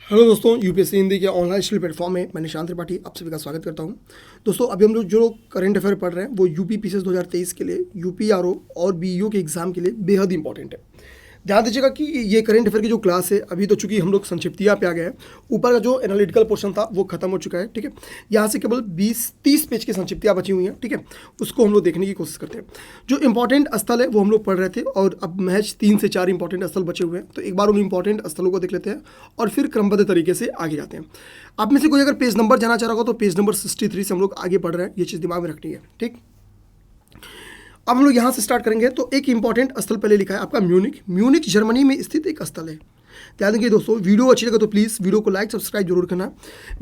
Hello दोस्तों, UPSC Hindi के online study platform में मैं निशांत त्रिपाठी आप सभी का स्वागत करता हूं। दोस्तों, अभी हम लोग जो करंट अफेयर पढ़ रहे हैं वो यूपी पीसीएस 2023 के लिए, यूपीआरओ और बीईओ के एग्जाम के लिए बेहद इंपॉर्टेंट है। ध्यान दीजिएगा कि ये करंट अफेयर की जो क्लास है, अभी तो चूंकि हम लोग संक्षिप्तियाँ पे आ गए हैं, ऊपर का जो एनालिटिकल पोर्शन था वो खत्म हो चुका है। ठीक है, यहाँ से केवल 20-30 पेज की संक्षिप्तियाँ बची हुई हैं। ठीक है, उसको हम लोग देखने की कोशिश करते हैं। जो इंपॉर्टेंट स्थल है वो हम लोग पढ़ रहे थे और अब महज 3 से 4 इंपॉर्टेंट स्थल बचे हुए हैं। तो एक बार उन इंपॉर्टेंट स्थलों को देख लेते हैं और फिर क्रमबद्ध तरीके से आगे जाते हैं। आप में से कोई अगर पेज नंबर जाना चाह रहा होगा तो पेज नंबर 63 से हम लोग आगे बढ़ रहे हैं, ये चीज़ दिमाग में रखनी है। ठीक, अब हम लोग यहाँ से स्टार्ट करेंगे। तो एक इंपॉर्टेंट स्थल पहले लिखा है आपका म्यूनिक। म्यूनिक जर्मनी में स्थित एक स्थल है। ध्यान देंगे दोस्तों, वीडियो अच्छी लगे तो प्लीज़ वीडियो को लाइक सब्सक्राइब जरूर करना।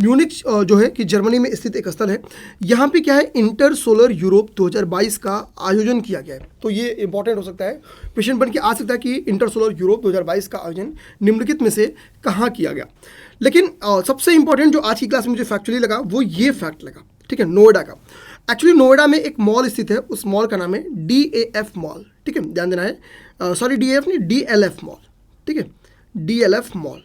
म्यूनिक जो है कि जर्मनी में स्थित एक स्थल है। यहाँ पे क्या है, इंटर सोलर यूरोप 2022 का आयोजन किया गया है। तो ये इंपॉर्टेंट हो सकता है, क्वेश्चन बन के आ सकता है कि इंटर सोलर यूरोप 2022 का आयोजन निम्नलिखित में से कहाँ किया गया। लेकिन सबसे इंपॉर्टेंट जो आज की क्लास में मुझे फैक्चुअली लगा वो ये फैक्ट लगा। ठीक है, नोएडा का। एक्चुअली नोएडा में एक मॉल स्थित है, उस मॉल का नाम है DAF मॉल। ठीक है, ध्यान देना है, सॉरी DAF नहीं, DLF मॉल। ठीक है, DLF मॉल।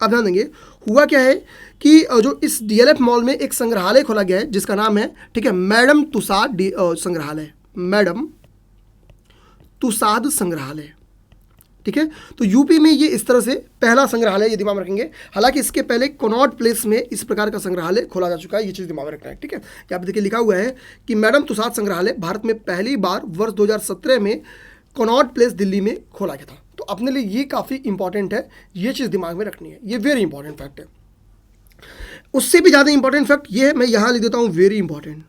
अब ध्यान देंगे, हुआ क्या है कि जो इस DLF मॉल में एक संग्रहालय खोला गया है जिसका नाम है, ठीक है, मैडम तुसाद संग्रहालय, मैडम तुसाद संग्रहालय। ठीक है, तो यूपी में ये इस तरह से पहला संग्रहालय, ये दिमाग में रखेंगे। हालांकि इसके पहले कनॉट प्लेस में इस प्रकार का संग्रहालय खोला जा चुका है, ये चीज़ दिमाग में रखना है। ठीक है, यहाँ पे देखिए लिखा हुआ है कि मैडम तुसाद संग्रहालय भारत में पहली बार वर्ष 2017 में कनॉट प्लेस दिल्ली में खोला गया था। तो अपने लिए ये काफ़ी इंपॉर्टेंट है, ये चीज़ दिमाग में रखनी है, ये वेरी इंपॉर्टेंट फैक्ट है। उससे भी ज़्यादा इंपॉर्टेंट फैक्ट ये है, मैं यहाँ लिख देता हूँ वेरी इंपॉर्टेंट।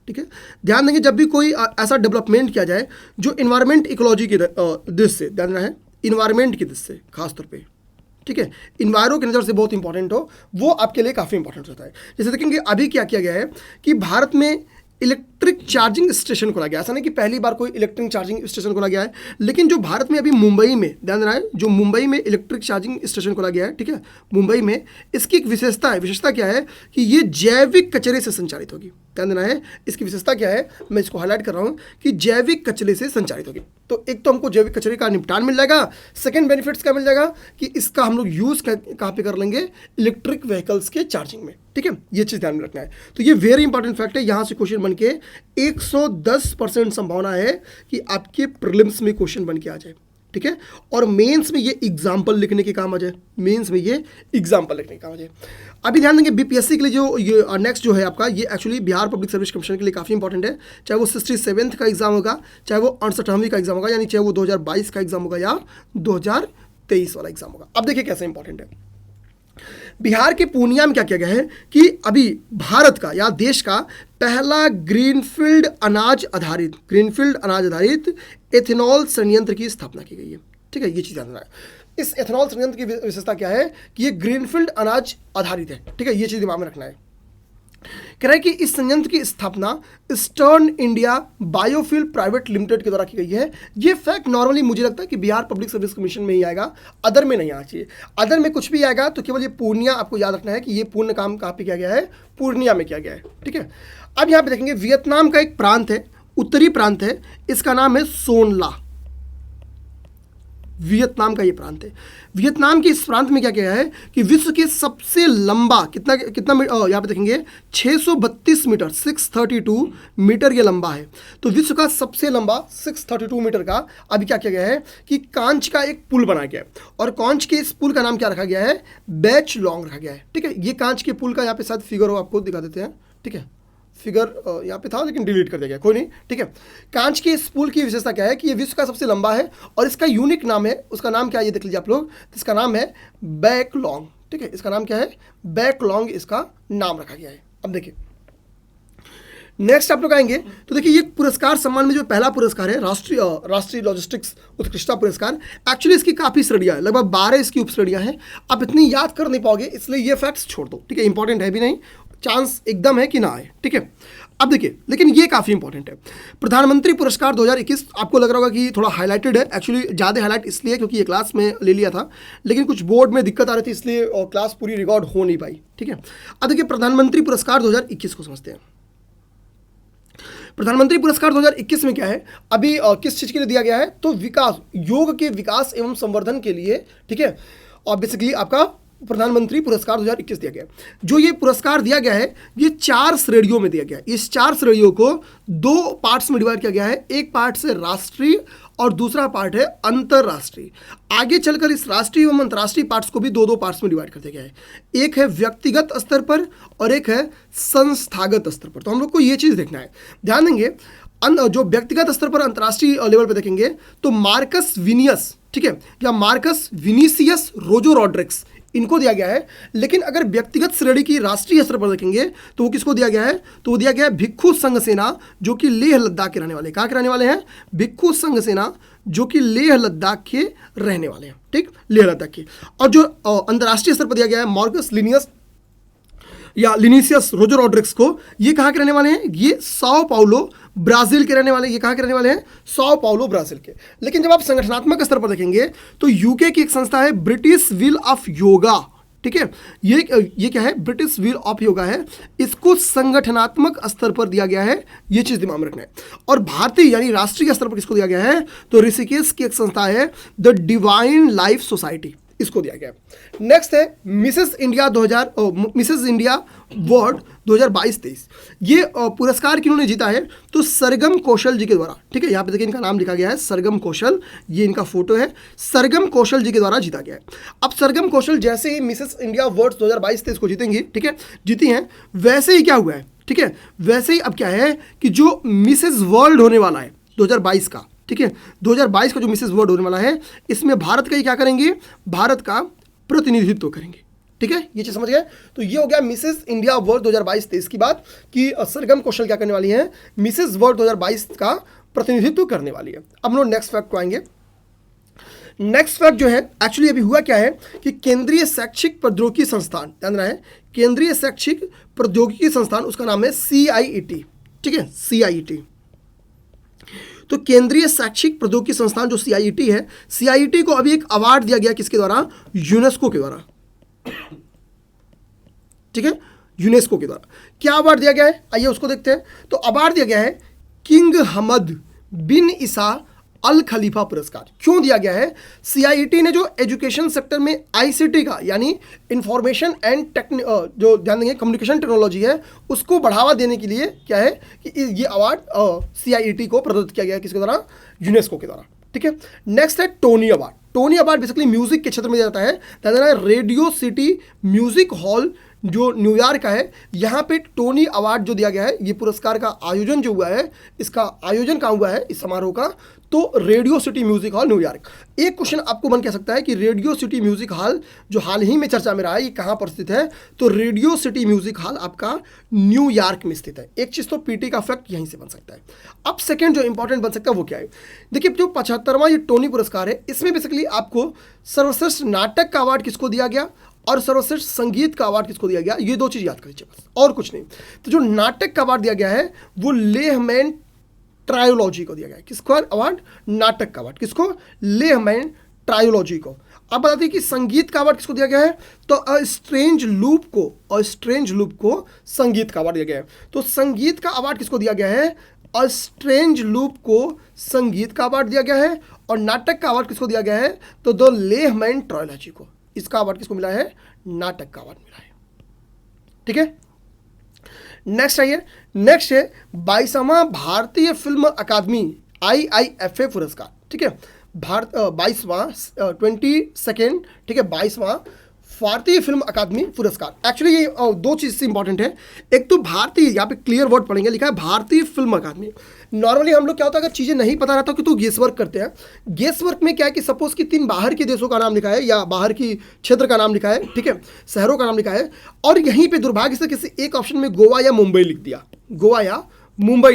ठीक है, ध्यान देंगे जब भी कोई ऐसा डेवलपमेंट किया जाए जो इन्वायरमेंट इकोलॉजी के दृष्टि से, ध्यान देना है, इन्वायरमेंट की दृष्टि से खासतौर पे, ठीक है, इन्वायरो की नज़र से बहुत इंपॉर्टेंट हो, वो आपके लिए काफ़ी इंपॉर्टेंट होता है। जैसे देखेंगे अभी क्या किया गया है कि भारत में इलेक्ट्रिक चार्जिंग स्टेशन खोला गया। ऐसा नहीं कि पहली बार कोई इलेक्ट्रिक चार्जिंग स्टेशन खोला गया है, लेकिन जो भारत में अभी मुंबई में, ध्यान देना है, जो मुंबई में इलेक्ट्रिक चार्जिंग स्टेशन खोला गया है, ठीक है, मुंबई में, इसकी एक विशेषता है। विशेषता क्या है कि ये जैविक कचरे से संचालित होगी। ध्यान देना है, इसकी विशेषता क्या है, मैं इसको हाईलाइट कर रहा हूँ कि जैविक कचरे से संचालित होगी। तो एक तो हमको जैविक कचरे का निपटान मिल जाएगा, सेकेंड बेनिफिट्स क्या मिल जाएगा कि इसका हम लोग यूज़ कहाँ पे कर लेंगे, इलेक्ट्रिक व्हीकल्स के चार्जिंग में। ठीक है, ये चीज़ ध्यान में रखना है। तो ये वेरी इंपॉर्टेंट फैक्ट है। यहाँ से क्वेश्चन बन के 110% संभावना है कि आपके प्रीलिम्स में क्वेश्चन बन के आ जाए। ठीक है, और मेंस में ये एग्जाम्पल लिखने के काम आ जाए, मेंस में ये एग्जाम्पल लिखने के काम आ जाए। अभी ध्यान देंगे बीपीएससी के लिए जो ये नेक्स्ट जो है आपका, ये actually Bihar public service commission के लिए काफ़ी इंपॉर्टेंट है। चाहे वो 67th का एग्जाम होगा, चाहे वो 68वीं का एग्जाम होगा, यानी चाहे वो 2022 का एग्जाम होगा या 2023 वाला एग्जाम होगा। अब देखिए कैसे इंपॉर्टेंट है। बिहार के पूर्णिया में क्या किया गया है कि अभी भारत का या देश का पहला ग्रीनफील्ड अनाज आधारित एथेनॉल संयंत्र की स्थापना की गई है। ठीक है, ये चीज़ जानना है। इस एथेनॉल संयंत्र की विशेषता क्या है कि ये ग्रीनफील्ड अनाज आधारित है। ठीक है, ये चीज़ दिमाग में रखना है। कह रहा है कि इस संयंत्र की स्थापना eastern India biofuel private limited के द्वारा की गई है। ये फैक्ट नॉर्मली मुझे लगता है कि बिहार पब्लिक सर्विस कमीशन में ही आएगा, अदर में नहीं आना चाहिए। अदर में कुछ भी आएगा तो केवल ये पूर्णिया आपको याद रखना है कि ये पूर्ण काम कहाँ पे किया गया है, पूर्णिया में किया गया है। ठीक है, अब यहाँ पे देखेंगे वियतनाम का एक प्रांत है, उत्तरी प्रांत है, इसका नाम है सोनला। वियतनाम का ये प्रांत है। वियतनाम के इस प्रांत में क्या किया है कि विश्व के सबसे लंबा कितना यहाँ पे देखेंगे 632 मीटर, 632 मीटर ये लंबा है। तो विश्व का सबसे लंबा 632 मीटर का अभी क्या किया गया है कि कांच का एक पुल बनाया गया है, और कांच के इस पुल का नाम क्या रखा गया है, बैच लॉन्ग रखा गया है। ठीक है, ये कांच के पुल का यहाँ पे शायद फिगर हो, आपको दिखा देते हैं। ठीक है, फिगर यहाँ पे था लेकिन डिलीट कर दिया गया, कोई नहीं। ठीक है, कांच के इस पुल की विशेषता क्या है कि ये विश्व का सबसे लंबा है और इसका यूनिक नाम है, उसका नाम क्या है ये देख लीजिए आप लोग, इसका नाम है बैक लॉन्ग। ठीक है, इसका नाम क्या है, बैक लॉन्ग इसका नाम रखा गया है। अब देखिए नेक्स्ट आप लोग आएंगे तो देखिए ये पुरस्कार सम्मान में जो पहला पुरस्कार है राष्ट्रीय लॉजिस्टिक्स उत्कृष्टता पुरस्कार। एक्चुअली इसकी काफ़ी श्रेणियाँ हैं, लगभग 12 इसकी उप श्रेणियाँ हैं। आप इतनी याद कर नहीं पाओगे, इसलिए ये फैक्ट्स छोड़ दो। ठीक है, इंपॉर्टेंट है भी नहीं, चांस एकदम है कि ना आए। ठीक है, अब देखिए लेकिन ये काफ़ी इंपॉर्टेंट है। प्रधानमंत्री पुरस्कार 2021 आपको लग रहा होगा कि थोड़ा हाईलाइटेड है। एक्चुअली ज़्यादा हाईलाइट इसलिए क्योंकि ये क्लास में ले लिया था, लेकिन कुछ बोर्ड में दिक्कत आ रही थी इसलिए क्लास पूरी रिकॉर्ड हो नहीं पाई। ठीक है, अब देखिए प्रधानमंत्री पुरस्कार 2021 को समझते हैं। प्रधानमंत्री पुरस्कार 2021 में क्या है, अभी किस चीज़ के लिए दिया गया है, तो विकास, योग के विकास एवं संवर्धन के लिए। ठीक है, और बेसिकली आपका प्रधानमंत्री पुरस्कार 2021 दिया गया। जो ये पुरस्कार दिया गया है ये 4 श्रेणियों में दिया गया है। इस 4 श्रेणियों को 2 पार्ट्स में डिवाइड किया गया है। एक पार्ट से राष्ट्रीय और दूसरा पार्ट है अंतर्राष्ट्रीय। आगे चलकर इस राष्ट्रीय एवं अंतर्राष्ट्रीय पार्ट्स को भी 2 पार्ट्स में डिवाइड कर दिया गया है। एक है व्यक्तिगत स्तर पर और एक है संस्थागत स्तर पर। तो हम लोग को ये चीज़ देखना है, ध्यान देंगे। जो व्यक्तिगत स्तर पर अंतर्राष्ट्रीय लेवल पर देखेंगे तो मार्कस विनियस, ठीक है, या मार्कस विनीसियस रोजो रॉड्रिक्स, इनको दिया गया है। लेकिन अगर व्यक्तिगत श्रेणी की राष्ट्रीय स्तर पर देखेंगे तो वो किसको दिया गया है? तो वो दिया गया है भिक्खु संघ सेना, जो कि लेह लद्दाख के रहने वाले। कहाँ के रहने वाले हैं? भिक्खु संघ सेना, जो कि लेह लद्दाख के रहने वाले हैं, ठीक, लेह लद्दाख के। और जो अंतर्राष्ट्रीय स्तर पर दिया गया है मार्कस लिनियस या लिनीसियस रोजो रॉड्रिक्स को, ये कहाँ के रहने वाले हैं? ये साओ पाउलो ब्राजील के रहने वाले। ये कहाँ के रहने वाले हैं? साओ पाउलो ब्राजील के। लेकिन जब आप संगठनात्मक स्तर पर देखेंगे तो यूके की एक संस्था है ब्रिटिश व्हील ऑफ योगा, ठीक है, ये क्या है? ब्रिटिश व्हील ऑफ योगा है। इसको संगठनात्मक स्तर पर दिया गया है, ये चीज़ दिमाग में रखना है। और भारतीय यानी राष्ट्रीय स्तर पर किसको दिया गया है? तो ऋषिकेश की एक संस्था है द डिवाइन लाइफ सोसाइटी, इसको दिया गया। नेक्स्ट है मिसेस इंडिया वर्ल्ड 2022-23। ये पुरस्कार किन्होंने जीता है? तो सरगम कौशल जी के द्वारा, ठीक है, यहाँ पे देखिए इनका नाम लिखा गया है सरगम कौशल, ये इनका फोटो है, सरगम कौशल जी के द्वारा जीता गया है। अब सरगम कौशल जैसे ही मिसेस इंडिया वर्ल्ड 2022-23 को जीतेंगी, ठीक है, जीती हैं, वैसे ही क्या हुआ है, ठीक है, वैसे ही अब क्या है कि जो मिसेस वर्ल्ड होने वाला है 2022 का, ठीक है, 2022 का जो मिसेस वर्ल्ड होने वाला है, इसमें भारत का ही क्या करेंगे? भारत का प्रतिनिधित्व करेंगे, ठीक है, ये चीज समझ गए। तो ये हो गया मिसेस इंडिया वर्ल्ड 2022-23 की बात कि सरगम कौशल क्या करने वाली है? मिसेस वर्ल्ड 2022 का प्रतिनिधित्व करने वाली है। अब हम लोग नेक्स्ट फैक्ट को आएंगे। नेक्स्ट फैक्ट जो है, एक्चुअली अभी हुआ क्या है कि केंद्रीय शैक्षिक प्रौद्योगिकी संस्थान, ध्यान रहा है, केंद्रीय शैक्षिक प्रौद्योगिकी संस्थान, उसका नाम है CIET, ठीक है, CIET। तो केंद्रीय शैक्षिक प्रौद्योगिकी संस्थान जो CIET है, CIET को अभी एक अवार्ड दिया गया, किसके द्वारा? यूनेस्को के द्वारा, ठीक है, यूनेस्को के द्वारा। क्या अवार्ड दिया गया है? आइए उसको देखते हैं। तो अवार्ड दिया गया है किंग हमद बिन ईसा अल खलीफा पुरस्कार। क्यों दिया गया है? CIET ने जो एजुकेशन सेक्टर में ICT का यानी इंफॉर्मेशन एंड जो ध्यान देंगे कम्युनिकेशन टेक्नोलॉजी है, उसको बढ़ावा देने के लिए क्या है कि ये अवार्ड CIET को प्रदत्त किया गया है, किसके द्वारा? यूनेस्को के द्वारा, ठीक है। नेक्स्ट है Tony award. Tony award basically music के क्षेत्र में दिया जाता है। दादा है रेडियो सिटी म्यूजिक हॉल जो न्यूयॉर्क का है, यहाँ पे टोनी अवार्ड जो दिया गया है, ये पुरस्कार का आयोजन जो हुआ है, इसका आयोजन कहाँ हुआ है इस समारोह का? तो radio city music hall New York. एक क्वेश्चन आपको मन कह सकता है कि रेडियो सिटी म्यूजिक हॉल जो हाल ही में चर्चा में रहा है, ये कहाँ पर स्थित है? तो रेडियो सिटी म्यूजिक हॉल आपका न्यूयॉर्क में स्थित है। एक चीज़ तो पीटी का फैक्ट यहीं से बन सकता है। अब सेकेंड जो इंपॉर्टेंट बन सकता है वो क्या है? देखिए जो 75वां ये टोनी पुरस्कार है, इसमें बेसिकली आपको सर्वश्रेष्ठ नाटक का अवार्ड किसको दिया गया और सर्वश्रेष्ठ संगीत का अवार्ड किसको दिया गया, ये 2 चीज़ याद कर लीजिए बस, और कुछ नहीं। तो जो नाटक का अवार्ड दिया गया है वो लेहमैन ट्रायोलॉजी को दिया गया है। किसको अवार्ड? नाटक का अवार्ड। किसको? लेहमैन ट्रायोलॉजी को। अब बताते हैं कि संगीत का अवार्ड किसको दिया गया है? तो अ स्ट्रेंज लूप को संगीत का अवार्ड दिया गया है। तो संगीत का अवार्ड किसको दिया गया है? अ स्ट्रेंज लूप को संगीत का अवार्ड दिया गया है। और नाटक का अवार्ड किसको दिया गया है? तो द लेहमैन ट्रायोलॉजी को। इसका अवार्ड किसको मिला है? नाटक का अवार्ड मिला है, ठीक है। नेक्स्ट आइए, नेक्स्ट है 22वां भारतीय फिल्म अकादमी IIFA पुरस्कार, ठीक है। 22वां ठीक है, 22वां भारतीय फिल्म अकादमी पुरस्कार। एक्चुअली ये 2 चीज़ से इंपॉर्टेंट है। एक तो भारतीय, यहाँ पे क्लियर वर्ड पढ़ेंगे, लिखा है भारतीय फिल्म अकादमी। नॉर्मली हम लोग क्या होता है, अगर चीज़ें नहीं पता रहता कि तो गेस वर्क करते हैं। गेस वर्क में क्या है कि सपोज कि 3 बाहर के देशों का नाम लिखा है या बाहर की क्षेत्र का नाम लिखा है, ठीक है, शहरों का नाम लिखा है, और यहीं पे दुर्भाग्य से किसी एक ऑप्शन में गोवा या मुंबई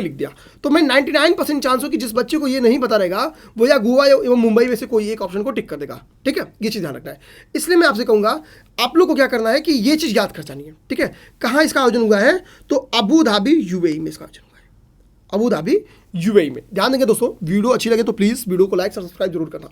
लिख दिया, तो मैं 99% चांस हो कि जिस बच्चे को ये नहीं पता रहेगा वो या गोवा एवं मुंबई में से कोई एक ऑप्शन को टिक कर देगा, ठीक है। ये चीज़ ध्यान रखना है। इसलिए मैं आपसे कहूँगा आप लोग को क्या करना है कि ये चीज़ याद कर जानी है, ठीक है। कहाँ इसका आयोजन हुआ है? तो अबू धाबी UAE में इसका आयोजन हुआ है, अबू धाबी UAE में। ध्यान देंगे दोस्तों, वीडियो अच्छी लगे तो प्लीज़ वीडियो को लाइक सब्सक्राइब जरूर करना।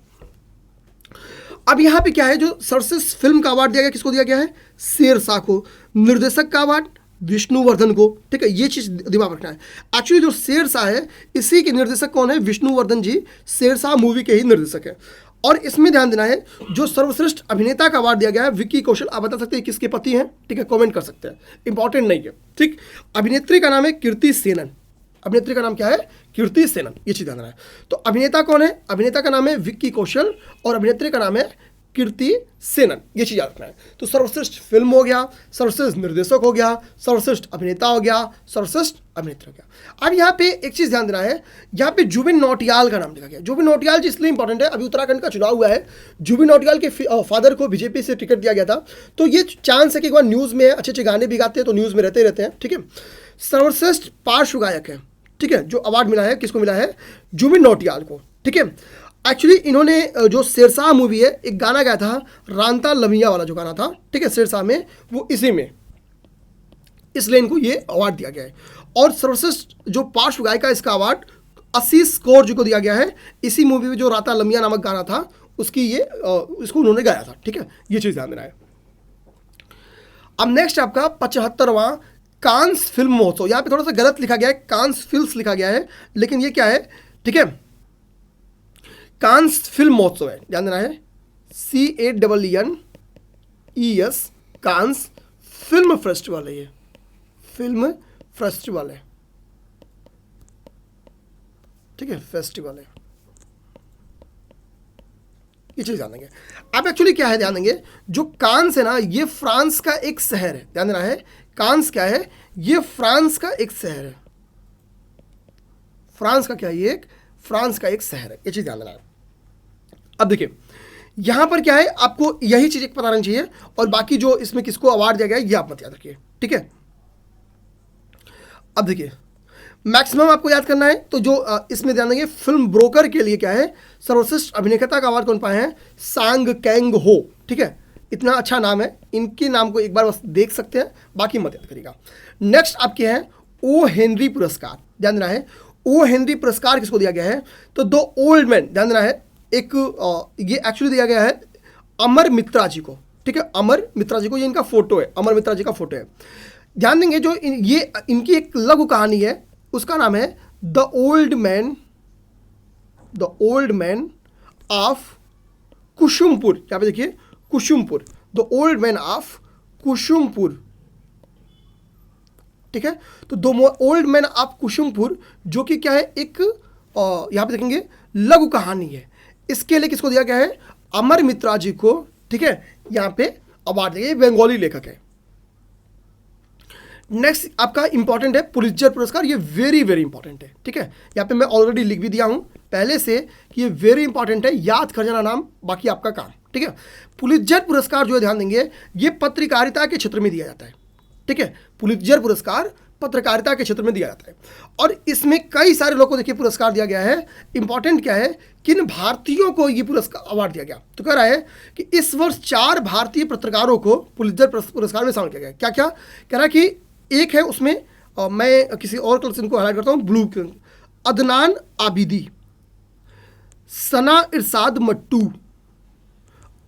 अब यहाँ पे क्या है, जो सर्वश्रेष्ठ फिल्म का अवार्ड दिया गया, किसको दिया गया है? शेरशाह को। निर्देशक का अवार्ड विष्णुवर्धन को, ठीक है, ये चीज़ दिमाग रखना है। एक्चुअली जो शेरशाह है, इसी के निर्देशक कौन है? विष्णुवर्धन जी, शेरशाह मूवी के ही निर्देशक है। और इसमें ध्यान देना है, जो सर्वश्रेष्ठ अभिनेता का अवार्ड दिया गया है विक्की कौशल। आप बता सकते हैं किसके पति हैं, ठीक है, कमेंट कर सकते हैं, इंपॉर्टेंट नहीं है, ठीक। अभिनेत्री का नाम है कीर्ति सेनन। अभिनेत्री का नाम क्या है? कीर्ति सेनन, ये चीज़ ध्यान देना है। तो अभिनेता कौन है? अभिनेता का नाम है विक्की कौशल और अभिनेत्री का नाम है कीर्ति सेनन, ये चीज़ याद रखना है। तो सर्वश्रेष्ठ फिल्म हो गया, सर्वश्रेष्ठ निर्देशक हो गया, सर्वश्रेष्ठ अभिनेता हो गया, सर्वश्रेष्ठ अभिनेत्री हो गया। अब यहाँ पे एक चीज़ ध्यान देना है, यहाँ पे जुबिन नौटियाल का नाम लिखा गया। जुबिन नौटियाल जी इसलिए इंपॉर्टेंट है, अभी उत्तराखंड का चुनाव हुआ है, जुबिन नौटियाल के फादर को बीजेपी से टिकट दिया गया था, तो ये चांस है कि एक बार न्यूज़ में अच्छे अच्छे गाने भी गाते हैं तो न्यूज़ में रहते हैं, ठीक है। सर्वश्रेष्ठ पार्श्व गायक है, ठीक है, जो अवार्ड मिला है किसको मिला है? जुबिन नौटियाल को, ठीक है। एक्चुअली इन्होंने जो शेरशाह मूवी है एक गाना गाया था, रांता लमिया वाला जो गाना था, ठीक है, शेरशाह में, वो इसी में, इसलिए इनको ये अवार्ड दिया गया है। और सर्वश्रेष्ठ जो पार्श्व गायिका इसका अवार्ड आशीष कौर जी को दिया गया है, इसी मूवी में जो रांता लमिया नामक गाना था उसकी ये इसको उन्होंने गाया था, ठीक है, ये चीज़ ध्यान देना है। अब नेक्स्ट आपका 75वां कांस फिल्म महोत्सव। यहाँ पे थोड़ा सा गलत लिखा गया है, कांस फिल्म्स लिखा गया है, लेकिन ये क्या है, ठीक है, कांस फिल्म महोत्सव है, ध्यान देना है, CANNES, कांस फिल्म फेस्टिवल है, ये फिल्म फेस्टिवल है, ठीक है, फेस्टिवल है, ये चीज ध्यान देंगे। अब एक्चुअली क्या है, ध्यान देंगे, जो कांस है ना, ये फ्रांस का एक शहर है, ध्यान देना है, कांस क्या है, ये फ्रांस का एक शहर है, फ्रांस का क्या है, ये फ्रांस का एक शहर है, ये चीज ध्यान देना है। अब देखिए यहां पर क्या है, आपको यही चीज एक पता रहनी चाहिए, और बाकी जो इसमें किसको अवार्ड दिया गया है ये आप मत याद रखिए, ठीक है। अब देखिए मैक्सिमम आपको याद करना है, तो जो इसमें ध्यान देंगे, फिल्म ब्रोकर के लिए क्या है, सर्वश्रेष्ठ अभिनेता का अवार्ड कौन पाए हैं? सांग कैंग हो, ठीक है, इतना अच्छा नाम है, इनके नाम को एक बार बस देख सकते हैं, बाकी मत याद करिएगा। नेक्स्ट आपके हैं ओ हेनरी पुरस्कार, ध्यान देना है, ओ हेनरी पुरस्कार किसको दिया गया है? तो दो ओल्ड मैन, ध्यान देना है, एक ये एक्चुअली दिया गया है अमर मित्रा जी को, ठीक है, अमर मित्रा जी को, ये इनका फोटो है, अमर मित्रा जी का फोटो है। ध्यान देंगे जो ये इनकी एक लघु कहानी है, उसका नाम है the old man of Kusumpur. यहाँ पे देखिए Kusumpur, the old man of Kusumpur, ठीक है। तो the old man of Kusumpur जो कि क्या है, एक यहाँ पे देखेंगे लघु कहानी है, इसके लिए किसको दिया गया है? अमर मित्रा जी को, ठीक है, यहाँ पे अवार्ड दिया, बंगाली लेखक है। नेक्स्ट आपका इंपॉर्टेंट है पुलित्जर पुरस्कार, ये वेरी वेरी इंपॉर्टेंट है, ठीक है, यहाँ पे मैं ऑलरेडी लिख भी दिया हूँ पहले से कि ये वेरी इंपॉर्टेंट है, याद कर जाना नाम, बाकी आपका काम, ठीक है। पुलित्जर पुरस्कार जो है, ध्यान देंगे, ये पत्रकारिता के क्षेत्र में दिया जाता है, ठीक है, पुलित्जर पुरस्कार पत्रकारिता के क्षेत्र में दिया जाता है, और इसमें कई सारे लोगों को देखिए पुरस्कार दिया गया है। इंपॉर्टेंट क्या है, किन भारतीयों को ये पुरस्कार अवार्ड दिया गया? तो कह रहा है कि इस वर्ष 4 भारतीय पत्रकारों को पुलित्जर पुरस्कार में शामिल किया गया। क्या क्या कह रहा है कि एक है उसमें, मैं किसी और कलर को हाईलाइट करता हूँ, ब्लू, अदनान आबिदी, सना इरशाद मट्टू,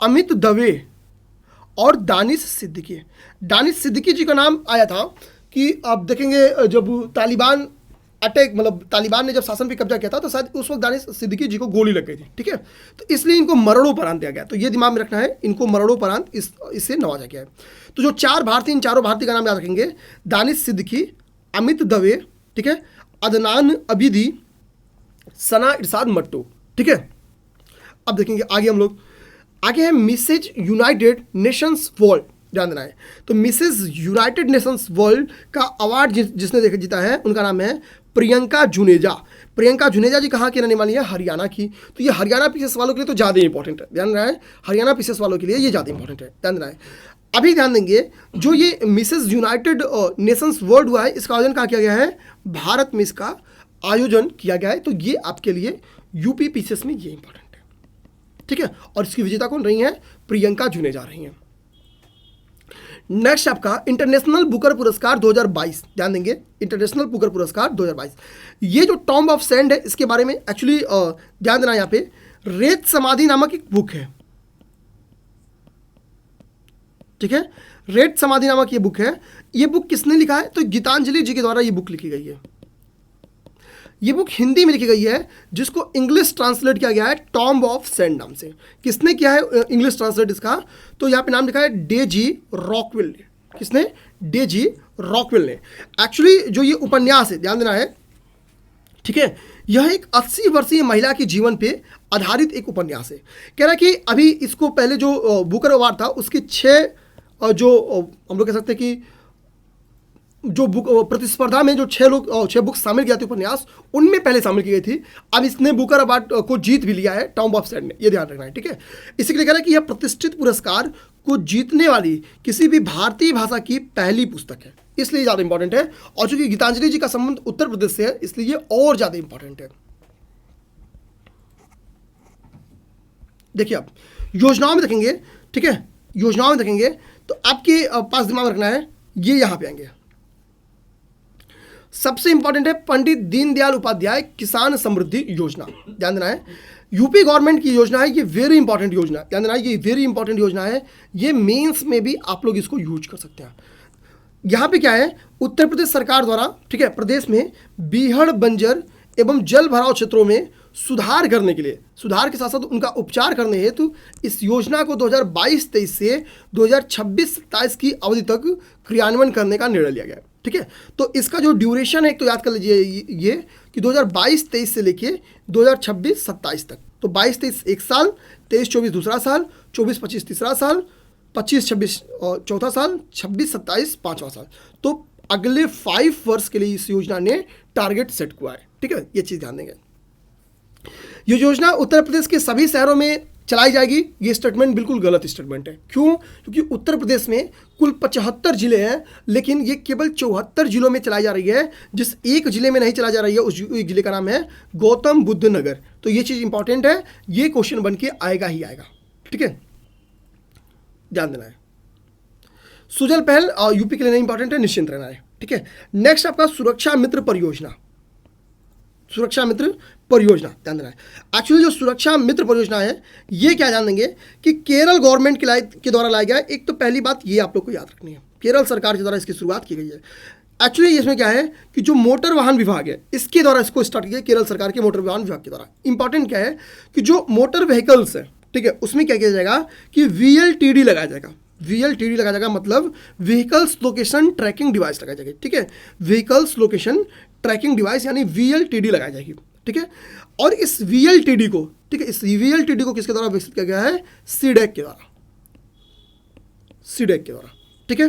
अमित दवे और दानिश सिद्दीकी। दानिश सिद्दीकी जी का नाम आया था कि आप देखेंगे जब तालिबान अटैक, मतलब तालिबान ने जब शासन पे कब्जा किया था, तो शायद उस वक्त दानिश सिद्दीकी जी को गोली लग गई थी, ठीक है, तो इसलिए इनको मरणोपरांत दिया गया। तो ये दिमाग में रखना है, इनको मरणोपरांत इससे नवाजा गया है। तो जो 4 भारतीय, इन चारों भारतीय का नाम याद रखेंगे, दानिश सिद्दीकी, अमित दवे, ठीक है, अदनान अबीदी, सना इरशाद मट्टू, ठीक है। अब देखेंगे आगे हम लोग, आगे है मिसेज यूनाइटेड नेशंस वर्ल्ड, ध्यान देना है। तो मिसेज यूनाइटेड नेशंस वर्ल्ड का अवार्ड जिसने जीता है, उनका नाम है प्रियंका जुनेजा। प्रियंका जुनेजा जी कहाँ की रहने वाली है? हरियाणा की। तो ये हरियाणा पीसेस वालों के लिए तो ज़्यादा इंपॉर्टेंट है, ध्यान देना है, हरियाणा पीसेस वालों के लिए ये ज़्यादा इंपॉर्टेंट है, ध्यान देना है। अभी ध्यान देंगे, जो ये मिसेज यूनाइटेड नेशंस वर्ल्ड हुआ है, इसका आयोजन कहाँ किया गया है? भारत में इसका आयोजन किया गया है। तो ये आपके लिए यूपी पीसेस में ये इंपॉर्टेंट है, ठीक है, और इसकी विजेता कौन रही हैं? प्रियंका जुनेजा रही हैं। नेक्स्ट आपका इंटरनेशनल बुकर पुरस्कार 2022, ध्यान देंगे, इंटरनेशनल बुकर पुरस्कार 2022। ये जो टॉम्ब ऑफ सैंड है, इसके बारे में एक्चुअली ध्यान देना, यहाँ पे रेत समाधि नामक एक बुक है, ठीक है, रेत समाधि नामक ये बुक है। ये बुक किसने लिखा है? तो गीतांजलि जी के द्वारा ये बुक लिखी गई है। ये बुक हिंदी में लिखी गई है, जिसको इंग्लिश ट्रांसलेट किया गया है टॉम्ब ऑफ सैंड नाम से। किसने किया है इंग्लिश ट्रांसलेट इसका? तो यहाँ पे नाम लिखा है डेजी रॉकवेल ने। किसने? डेजी रॉकवेल ने। एक्चुअली जो ये उपन्यास है, ध्यान देना है, ठीक है, यह एक 80 वर्षीय महिला के जीवन पे आधारित एक उपन्यास है। कह रहा है कि अभी इसको पहले जो बुकर अवार्ड था उसके 6 जो हम लोग कह सकते हैं कि जो बुक प्रतिस्पर्धा में जो 6 बुक शामिल किया थे उपन्यास, उनमें पहले शामिल की गई थी। अब इसने बुकर अवार्ड को जीत भी लिया है टॉम्ब ऑफ सैंड ने, ये ध्यान रखना है, ठीक है। इसी के लिए कह रहा है कि यह प्रतिष्ठित पुरस्कार को जीतने वाली किसी भी भारतीय भाषा की पहली पुस्तक है, इसलिए ज़्यादा इंपॉर्टेंट है। और चूंकि गीतांजलि जी का संबंध उत्तर प्रदेश से है, इसलिए ये और ज़्यादा इंपॉर्टेंट है। देखिए आप योजनाओं में देखेंगे, ठीक है, योजनाओं में देखेंगे तो आपके पास दिमाग रखना है, ये यहाँ पे आएंगे। सबसे इंपॉर्टेंट है पंडित दीनदयाल उपाध्याय किसान समृद्धि योजना, ध्यान देना है। यूपी गवर्नमेंट की योजना है, ये वेरी इंपॉर्टेंट योजना, ध्यान देना है, ये वेरी इंपॉर्टेंट योजना है। ये मेंस में भी आप लोग इसको यूज कर सकते हैं। यहाँ पे क्या है, उत्तर प्रदेश सरकार द्वारा, ठीक है, प्रदेश में बीहड़, बंजर एवं जल भराव क्षेत्रों में सुधार करने के लिए, सुधार के साथ साथ उनका उपचार करने हेतु इस योजना को 2022-23 से 2026-27 की अवधि तक क्रियान्वयन करने का निर्णय लिया गया है, ठीक है। तो इसका जो ड्यूरेशन है तो याद कर लीजिए ये कि 2022-23 से लेके 2026-27 तक। तो 22-23 एक साल, 23-24 दूसरा साल, 24-25 तीसरा साल, 25-26 चौथा साल, 26-27 पाँचवा साल। तो अगले 5 वर्ष के लिए इस योजना ने टारगेट सेट किया है, ठीक है, ये चीज़ ध्यान देंगे। ये योजना उत्तर प्रदेश के सभी शहरों में चलाई जाएगी। ये स्टेटमेंट बिल्कुल गलत स्टेटमेंट है। क्यों? क्योंकि उत्तर प्रदेश में कुल 75 जिले हैं, लेकिन ये केवल 74 जिलों में चलाई जा रही है। जिस एक जिले में नहीं चलाई जा रही है उस एक जिले का नाम है गौतम बुद्ध नगर। तो ये चीज़ इंपॉर्टेंट है, ये क्वेश्चन बन के आएगा ही आएगा, ठीक है, ध्यान देना है। सुजल पहल यूपी के लिए नहीं इंपॉर्टेंट है, निश्चिंत रहना है, ठीक है। नेक्स्ट आपका सुरक्षा मित्र परियोजना, सुरक्षा मित्र परियोजना, ध्यान देना है। एक्चुअली जो सुरक्षा मित्र परियोजना है, ये क्या ध्यान देंगे कि केरल गवर्नमेंट के द्वारा लाया गया है। एक तो पहली बात ये आप लोग को याद रखनी है, केरल सरकार के द्वारा इसकी शुरुआत की गई है। एक्चुअली इसमें क्या है कि जो मोटर वाहन विभाग है, इसके द्वारा इसको स्टार्ट किया केरल सरकार के मोटर वाहन विभाग के द्वारा। इंपॉर्टेंट क्या है कि जो मोटर व्हीकल्स है, ठीक है, उसमें क्या किया जाएगा कि VLTD लगाया जाएगा। VLTD लगाया जाएगा मतलब व्हीकल्स लोकेशन ट्रैकिंग डिवाइस लगाई जाएगी, ठीक है, व्हीकल्स लोकेशन ट्रैकिंग डिवाइस यानी VLTD लगाई जाएगी, ठीक है। और इस VLTD को, ठीक है, इस VLTD को किसके द्वारा विकसित किया गया है? सीडैक के द्वारा, सीडैक के द्वारा, ठीक है।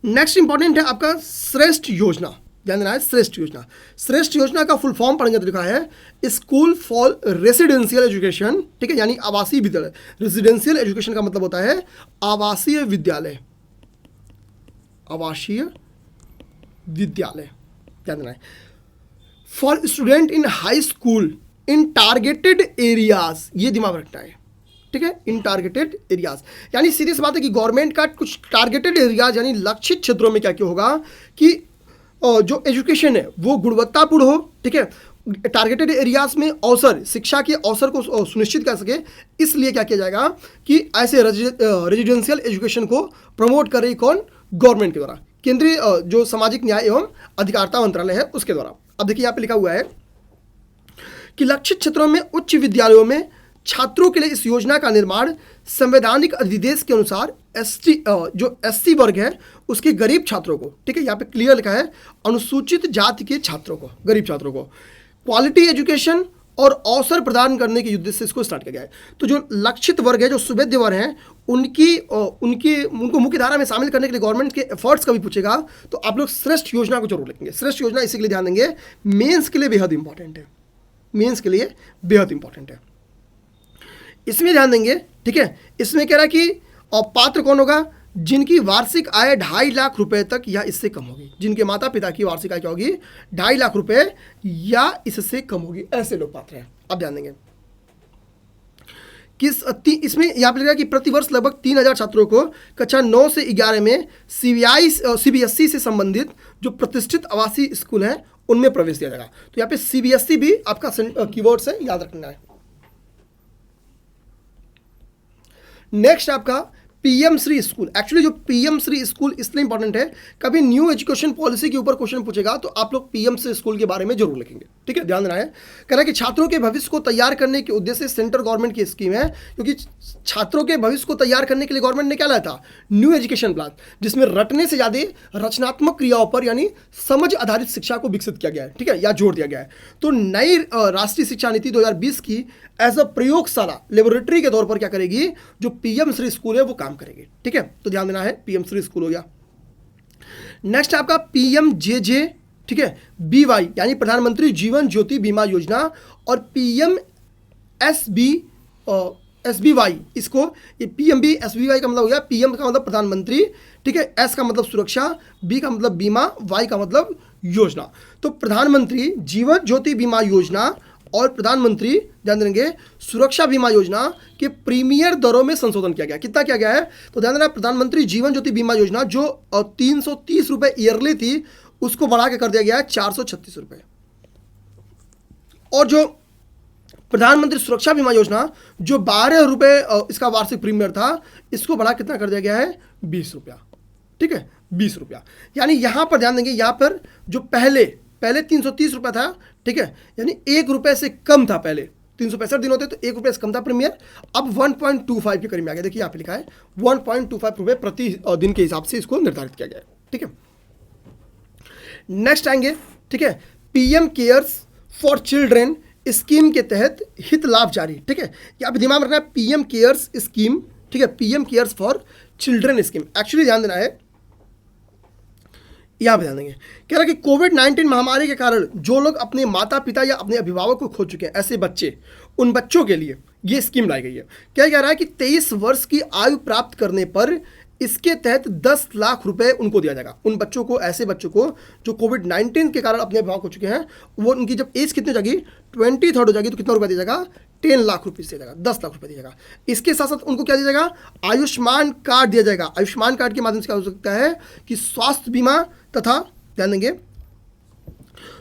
नेक्स्ट इंपॉर्टेंट है आपका श्रेष्ठ योजना, ध्यान देना है, श्रेष्ठ योजना। श्रेष्ठ योजना का फुल फॉर्म पढ़ेंगे तो लिखा है स्कूल फॉर रेसिडेंशियल एजुकेशन, ठीक है, यानी आवासीय विद्यालय। रेसिडेंशियल एजुकेशन का मतलब होता है आवासीय विद्यालय, आवासीय विद्यालय, ध्यान देना है। For student in high school in targeted areas, ये दिमाग रखना है, ठीक है, इन टारगेटेड एरियाज। यानी सीधी सी बात है कि गवर्नमेंट का कुछ टारगेटेड एरियाज यानी लक्षित क्षेत्रों में क्या क्या होगा कि जो एजुकेशन है वो गुणवत्तापूर्ण हो, ठीक है। टारगेटेड एरियाज में अवसर, शिक्षा के अवसर को सुनिश्चित कर सके, इसलिए क्या किया जाएगा कि ऐसे रेजिडेंशियल एजुकेशन को प्रमोट करे कौन? गवर्नमेंट के द्वारा, केंद्रीय जो सामाजिक न्याय एवं अधिकारिता मंत्रालय है उसके द्वारा। अब देखिए यहाँ पे लिखा हुआ है कि लक्षित क्षेत्रों में उच्च विद्यालयों में छात्रों के लिए इस योजना का निर्माण संवैधानिक अधिदेश के अनुसार जो SC वर्ग है उसके गरीब छात्रों को, ठीक है, यहाँ पे क्लियर लिखा है अनुसूचित जाति के छात्रों को, गरीब छात्रों को क्वालिटी एजुकेशन और अवसर प्रदान करने के उद्देश्य से इसको स्टार्ट किया गया है। तो जो लक्षित वर्ग है, जो सुवेद्य वर्ग हैं, उनको मुख्य धारा में शामिल करने के लिए गवर्नमेंट के एफर्ट्स का भी पूछेगा, तो आप लोग श्रेष्ठ योजना को जरूर लिखेंगे। श्रेष्ठ योजना इसी के लिए ध्यान देंगे, मेंस के लिए बेहद इंपॉर्टेंट है, मेंस के लिए बेहद इंपॉर्टेंट है, इसमें ध्यान देंगे, ठीक है। इसमें कह रहा है कि और पात्र कौन होगा? जिनकी वार्षिक आय 2.5 लाख रुपए तक या इससे कम होगी, जिनके माता पिता की वार्षिक आय क्या होगी? 2.5 लाख रुपए या इससे कम होगी, ऐसे लोग पात्र हैं। अब ध्यान देंगे इसमें यहाँ पे लिखा कि प्रतिवर्ष लगभग 3000 छात्रों को कक्षा 9 से 11 में CBSE से संबंधित जो प्रतिष्ठित आवासीय स्कूल हैं उनमें प्रवेश दिया जाएगा। तो यहाँ पे CBSE भी आपका कीवर्ड्स है, याद रखना है। नेक्स्ट आपका पीएम श्री स्कूल, एक्चुअली जो पीएम श्री स्कूल इसलिए इंपॉर्टेंट है, कभी न्यू एजुकेशन पॉलिसी के ऊपर क्वेश्चन पूछेगा तो आप लोग पीएम श्री स्कूल के बारे में जरूर लिखेंगे, ठीक है, ध्यान देना है। कह रहा है कि छात्रों के भविष्य को तैयार करने के उद्देश्य से सेंट्रल गवर्नमेंट की स्कीम है, क्योंकि छात्रों के भविष्य को तैयार करने के लिए गवर्नमेंट ने क्या लाया था, न्यू एजुकेशन प्लान, जिसमें रटने से ज़्यादा रचनात्मक क्रियाओं पर यानी समझ आधारित शिक्षा को विकसित किया गया है, ठीक है, या जोर दिया गया है। तो नई राष्ट्रीय शिक्षा नीति 2020 की एज अ प्रयोगशाला लेबोरेटरी के तौर पर क्या करेगी, जो पीएम श्री स्कूल है वो काम करेगी, ठीक है। तो ध्यान देना है, पीएम श्री स्कूल हो गया। नेक्स्ट आपका पीएमजेजे, ठीक है, बीवाई यानी प्रधानमंत्री जीवन ज्योति बीमा योजना, और पीएम एसबीवाई, इसको ये पीएमबी एसबीवाई का मतलब हो गया, पीएम का मतलब प्रधानमंत्री, ठीक है, एस का मतलब सुरक्षा, बी का मतलब बीमा, वाई का मतलब योजना। तो प्रधानमंत्री जीवन ज्योति बीमा योजना और प्रधानमंत्री ध्यान देंगे सुरक्षा बीमा योजना के प्रीमियर दरों में संशोधन किया गया। कितना किया गया है, तो ध्यान देना, प्रधानमंत्री जीवन ज्योति बीमा योजना जो 330 रुपये ईयरली थी उसको बढ़ा के कर दिया गया है 436 रुपये, और जो प्रधानमंत्री सुरक्षा बीमा योजना जो 12 रुपये इसका वार्षिक प्रीमियर था, इसको बढ़ा कितना कर दिया गया है, 20 रुपया, ठीक है, 20 रुपया। यानी यहाँ पर ध्यान देंगे, यहाँ पर जो पहले 330 रुपये था, ठीक है, यानी 1 रुपये से कम था, पहले 365 दिन होते तो 1 रुपये से कम था प्रीमियर, अब 1.25 के करीब में आ गया। देखिए यहाँ पे लिखा है 1.25 रुपये प्रति दिन के हिसाब से इसको निर्धारित किया गया है, ठीक है। नेक्स्ट आएंगे, ठीक है, PM cares for children scheme के तहत हित लाभ जारी, ठीक है, यहाँ पे दिमाग में रखना है, पीएम केयर्स स्कीम, ठीक है, PM cares for children scheme. Actually ध्यान देना है, यहाँ पे ध्यान देंगे, कह रहा है कि कोविड-19 महामारी के कारण जो लोग अपने माता पिता या अपने अभिभावक को खो चुके हैं, ऐसे बच्चे, उन बच्चों के लिए ये स्कीम लाई गई है। क्या कह रहा है कि 23 वर्ष की आयु प्राप्त करने पर इसके तहत 10 लाख रुपए उनको दिया जाएगा। उन बच्चों को, ऐसे बच्चों को जो कोविड-19 के कारण अपने अभिभावक हो चुके हैं, वो उनकी जब एज कितनी हो जाएगी, 23 हो जाएगी, तो कितना रुपया दिया जाएगा, 10 लाख रुपये दिया जाएगा, 10 लाख रुपये दिया जाएगा। इसके साथ साथ उनको क्या दिया जाएगा, आयुष्मान कार्ड दिया जाएगा। आयुष्मान कार्ड के माध्यम से क्या हो सकता है कि स्वास्थ्य बीमा तथा ध्यान देंगे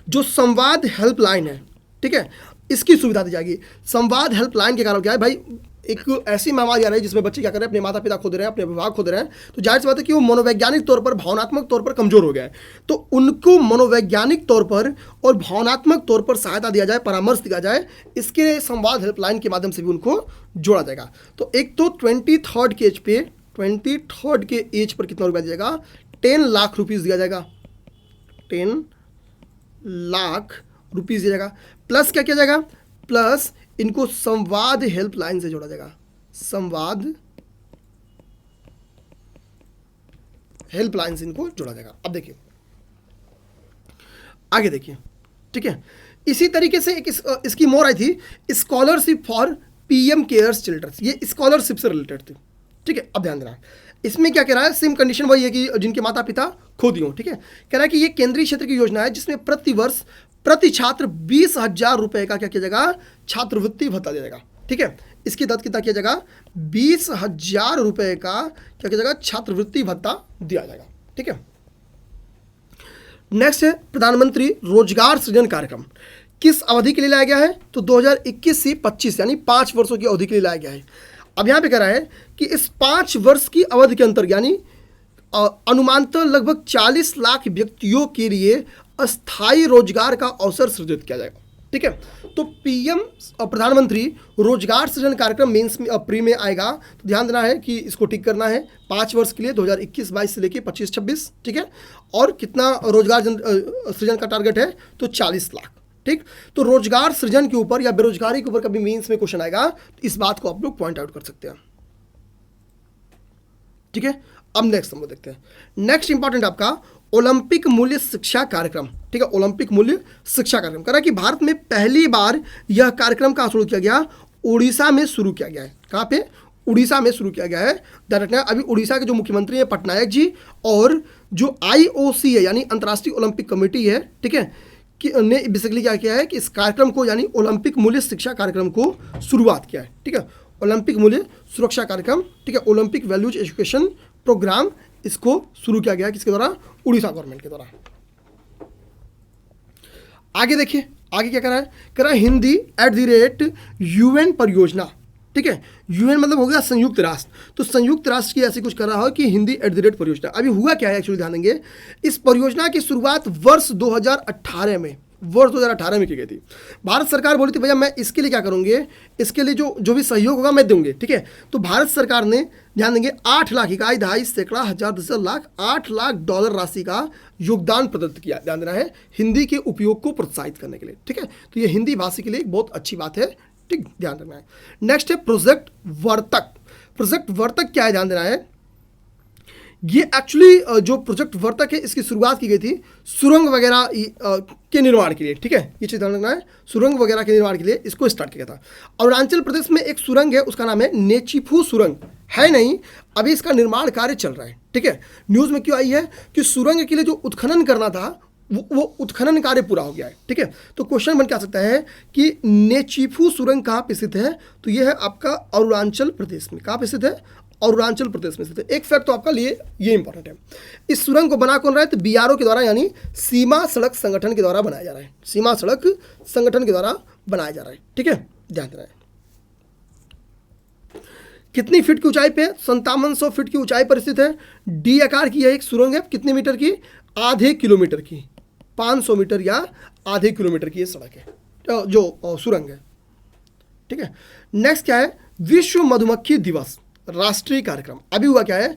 जो संवाद हेल्पलाइन है, ठीक है, इसकी सुविधा दी जाएगी। संवाद हेल्पलाइन के कारण क्या है भाई, एक ऐसी महामारी आ रही है जिसमें बच्चे क्या कर रहे हैं, अपने माता पिता खो दे रहे हैं, अपने अभिभावक खो दे रहे हैं, तो जाहिर सी बात है कि वो मनोवैज्ञानिक तौर पर, भावनात्मक तौर पर कमजोर हो गया है। तो उनको मनोवैज्ञानिक तौर पर और भावनात्मक तौर पर सहायता दिया जाए, परामर्श दिया जाए, इसके संवाद हेल्पलाइन के माध्यम से भी उनको जोड़ा जाएगा। तो एक तो 23rd के एज पे, 23rd के एज पर कितना रुपया दिया जाएगा, 10 लाख रुपीज़ दिया जाएगा, 10 लाख रुपीज़ दिया जाएगा। प्लस क्या किया जाएगा, प्लस इनको संवाद हेल्पलाइन से जोड़ा जाएगा, संवाद हेल्पलाइन से इनको जोड़ा जाएगा। अब देखिए आगे देखिए, ठीक है, इसी तरीके से एक स्कीम और आई थी, scholarship for PM cares children's, ये स्कॉलरशिप से रिलेटेड थी, ठीक है। अब ध्यान देना, इसमें क्या कह रहा है, सेम कंडीशन वही है कि जिनके माता पिता खो दिए हो, ठीक है। कह रहा है कि ये केंद्रीय क्षेत्र की योजना है जिसमें प्रति वर्ष प्रति छात्र 20,000 रुपये का क्या किया जाएगा, छात्रवृत्ति भत्ता दिया जाएगा, ठीक है। इसकी दर कितना किया जाएगा, 20,000 रुपये का क्या किया जाएगा, छात्रवृत्ति भत्ता दिया जाएगा, ठीक है। नेक्स्ट है प्रधानमंत्री रोजगार सृजन कार्यक्रम, किस अवधि के लिए लाया गया है, तो 2021 से 25 यानी 5 वर्षों की अवधि के लिए लाया गया है। अब यहाँ पे कह रहा है कि इस 5 वर्ष की अवधि के अंतर यानी अनुमानतः लगभग 40 लाख व्यक्तियों के लिए अस्थायी रोजगार का अवसर सृजित किया जाएगा, ठीक है। तो पीएम प्रधानमंत्री रोजगार सृजन कार्यक्रम मेंस में प्री में आएगा, तो ध्यान देना है कि इसको टिक करना है 5 वर्ष के लिए 2021-22 से लेके 25-26, ठीक है। और कितना रोजगार सृजन का टारगेट है, तो 40 लाख, ठीक। तो रोजगार सृजन के ऊपर या बेरोजगारी के ऊपर कभी मेंस में क्वेश्चन आएगा, तो इस बात को आप लोग पॉइंट आउट कर सकते हैं, ठीक है। अब नेक्स्ट हम लोग देखते हैं, नेक्स्ट इंपॉर्टेंट आपका ओलंपिक मूल्य शिक्षा कार्यक्रम, ठीक है, ओलंपिक मूल्य शिक्षा कार्यक्रम। कह रहा है कि भारत में पहली बार यह कार्यक्रम कहाँ शुरू किया गया, उड़ीसा में शुरू किया गया है। कहाँ पे, उड़ीसा में शुरू किया गया है। ध्यान रखना, अभी उड़ीसा के जो मुख्यमंत्री हैं पटनायक जी, और जो IOC है यानी अंतर्राष्ट्रीय ओलंपिक कमेटी है, ठीक है, कि ने बेसिकली क्या किया है कि इस कार्यक्रम को यानी ओलंपिक मूल्य शिक्षा कार्यक्रम को शुरुआत किया है, ठीक है। ओलंपिक मूल्य सुरक्षा कार्यक्रम, ठीक है, ओलंपिक वैल्यूज एजुकेशन प्रोग्राम, इसको शुरू किया गया किसके द्वारा, उड़ीसा गवर्नमेंट के द्वारा। आगे देखिए, आगे क्या कर रहा है, हिंदी @ UN परियोजना, ठीक है। यूएन मतलब हो गया संयुक्त राष्ट्र, तो संयुक्त राष्ट्र की ऐसी कुछ कर रहा हो कि हिंदी @ परियोजना। अभी हुआ क्या है एक्चुअली ध्यान देंगे, इस परियोजना की शुरुआत वर्ष 2018 में की गई थी। भारत सरकार बोली थी भैया मैं इसके लिए क्या करूँगी, इसके लिए जो भी सहयोग होगा मैं दूंगी, ठीक है। तो भारत सरकार ने ध्यान देंगे 8 लाख, इकाई दहाई सैकड़ा हजार दशक लाख, $8 लाख राशि का योगदान प्रदत्त किया। ध्यान देना है हिंदी के उपयोग को प्रोत्साहित करने के लिए, ठीक है। तो ये हिंदी भाषी के लिए एक बहुत अच्छी बात है, ठीक, ध्यान देना है। नेक्स्ट है प्रोजेक्ट वर्तक। प्रोजेक्ट वर्तक क्या है, ध्यान देना है। ये एक्चुअली जो प्रोजेक्ट वर्तक है इसकी शुरुआत की गई थी सुरंग वगैरह के निर्माण के लिए, ठीक है। ये चीज़ ध्यान रखना है, सुरंग वगैरह के निर्माण के लिए इसको स्टार्ट किया था। अरुणाचल प्रदेश में एक सुरंग है, उसका नाम है नेचीफू सुरंग, है नहीं, अभी इसका निर्माण कार्य चल रहा है, ठीक है। न्यूज़ में क्यों आई है कि सुरंग के लिए जो उत्खनन करना था वो उत्खनन कार्य पूरा हो गया है, ठीक है। तो क्वेश्चन बन के आ सकता है कि नेचीफू सुरंग कहाँ पे स्थित है, तो ये है आपका अरुणाचल प्रदेश में। कहाँ पे स्थित है, अरुणाचल प्रदेश में स्थित है। एक फैक्ट तो आपका लिए ये इंपॉर्टेंट है, इस सुरंग को बना कौन रहा है, तो बीआरओ के द्वारा, यानी सीमा सड़क संगठन के द्वारा बनाया जा रहा है। सीमा सड़क संगठन के द्वारा बनाया जा रहा है, ठीक है, ध्यान देना है। कितनी फीट की ऊंचाई पे, 5700 फीट की ऊंचाई पर स्थित है। डी आकार की यह एक सुरंग है, कितने मीटर की, आधे किलोमीटर की, 500 मीटर या आधे किलोमीटर की ये सड़क है, जो सुरंग है, ठीक है। नेक्स्ट क्या है, विश्व मधुमक्खी दिवस राष्ट्रीय कार्यक्रम। अभी हुआ क्या है,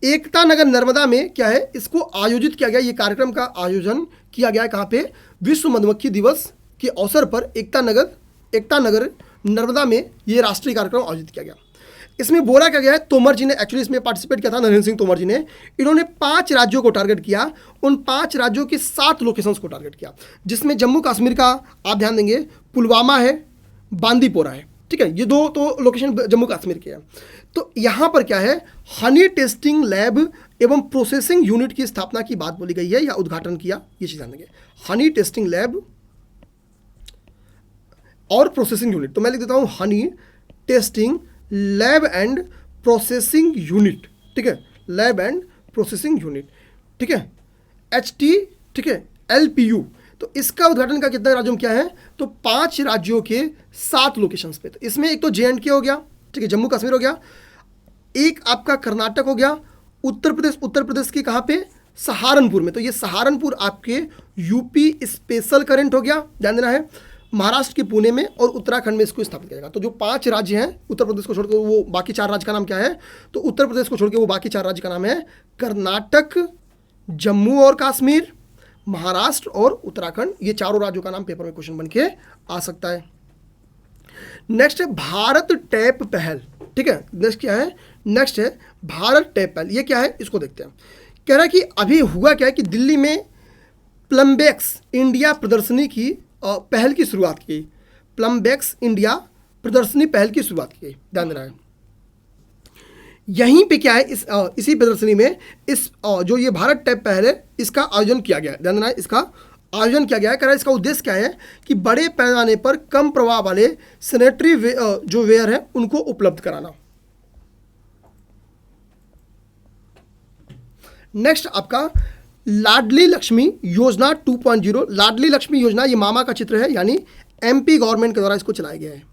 एकता नगर नर्मदा में क्या है, इसको आयोजित किया गया, ये कार्यक्रम का आयोजन किया गया है कहाँ पे, विश्व मधुमक्खी दिवस के अवसर पर एकता नगर नर्मदा में ये राष्ट्रीय कार्यक्रम आयोजित किया गया। इसमें बोला क्या गया है, तोमर जी ने एक्चुअली इसमें पार्टिसिपेट किया था, नरेंद्र सिंह तोमर जी ने। इन्होंने 5 राज्यों को टारगेट किया, उन 5 राज्यों के 7 लोकेशंस को टारगेट किया, जिसमें जम्मू कश्मीर का आप ध्यान देंगे पुलवामा है, बांदीपोरा है, ठीक है। ये 2 तो लोकेशन जम्मू कश्मीर के हैं। तो यहाँ पर क्या है, हनी टेस्टिंग लैब एवं प्रोसेसिंग यूनिट की स्थापना की बात बोली गई है या उद्घाटन किया, ये चीज़ ध्यान देंगे। हनी टेस्टिंग लैब और प्रोसेसिंग यूनिट, तो मैं लिख देता हूँ Honey testing lab and processing unit, ठीक है, लैब एंड प्रोसेसिंग यूनिट, ठीक है, HT, ठीक है, LPU। तो इसका उद्घाटन का कितना राज्यों में क्या है, तो 5 राज्यों के 7 लोकेशंस पे। तो इसमें एक तो JNK हो गया, ठीक है, जम्मू कश्मीर हो गया, एक आपका कर्नाटक हो गया, उत्तर प्रदेश की कहाँ पे, सहारनपुर में, तो ये सहारनपुर आपके यूपी स्पेशल करंट हो गया, ध्यान देना है। महाराष्ट्र के पुणे में और उत्तराखंड में इसको स्थापित किया जाएगा। तो जो 5 राज्य हैं, उत्तर प्रदेश को छोड़कर वो बाकी 4 राज्य का नाम क्या है, तो उत्तर प्रदेश को छोड़कर वो बाकी 4 राज्य का नाम है कर्नाटक, जम्मू और कश्मीर, महाराष्ट्र और उत्तराखंड। ये चारों राज्यों का नाम पेपर में क्वेश्चन बन के आ सकता है। नेक्स्ट है भारत टैप पहल, ठीक है। नेक्स्ट क्या है, नेक्स्ट है भारत टैप पहल। ये क्या है, इसको देखते हैं। कह रहा है कि अभी हुआ क्या है कि दिल्ली में प्लम्बेक्स इंडिया प्रदर्शनी की पहल की शुरुआत की, प्लम्बेक्स इंडिया प्रदर्शनी पहल की शुरुआत की, ध्यान देना है। यहीं पे क्या है, इसी प्रदर्शनी में इस जो ये भारत टैप पहल है इसका आयोजन किया गया है, ध्यान देना है, इसका आयोजन किया गया है। कह रहा है इसका उद्देश्य क्या है कि बड़े पैमाने पर कम प्रवाह वाले सैनिटरी जो वेयर है उनको उपलब्ध कराना। नेक्स्ट आपका लाडली लक्ष्मी योजना 2.0। लाडली लक्ष्मी योजना ये मामा का चित्र है, यानी MP गवर्नमेंट के द्वारा इसको चलाया गया है,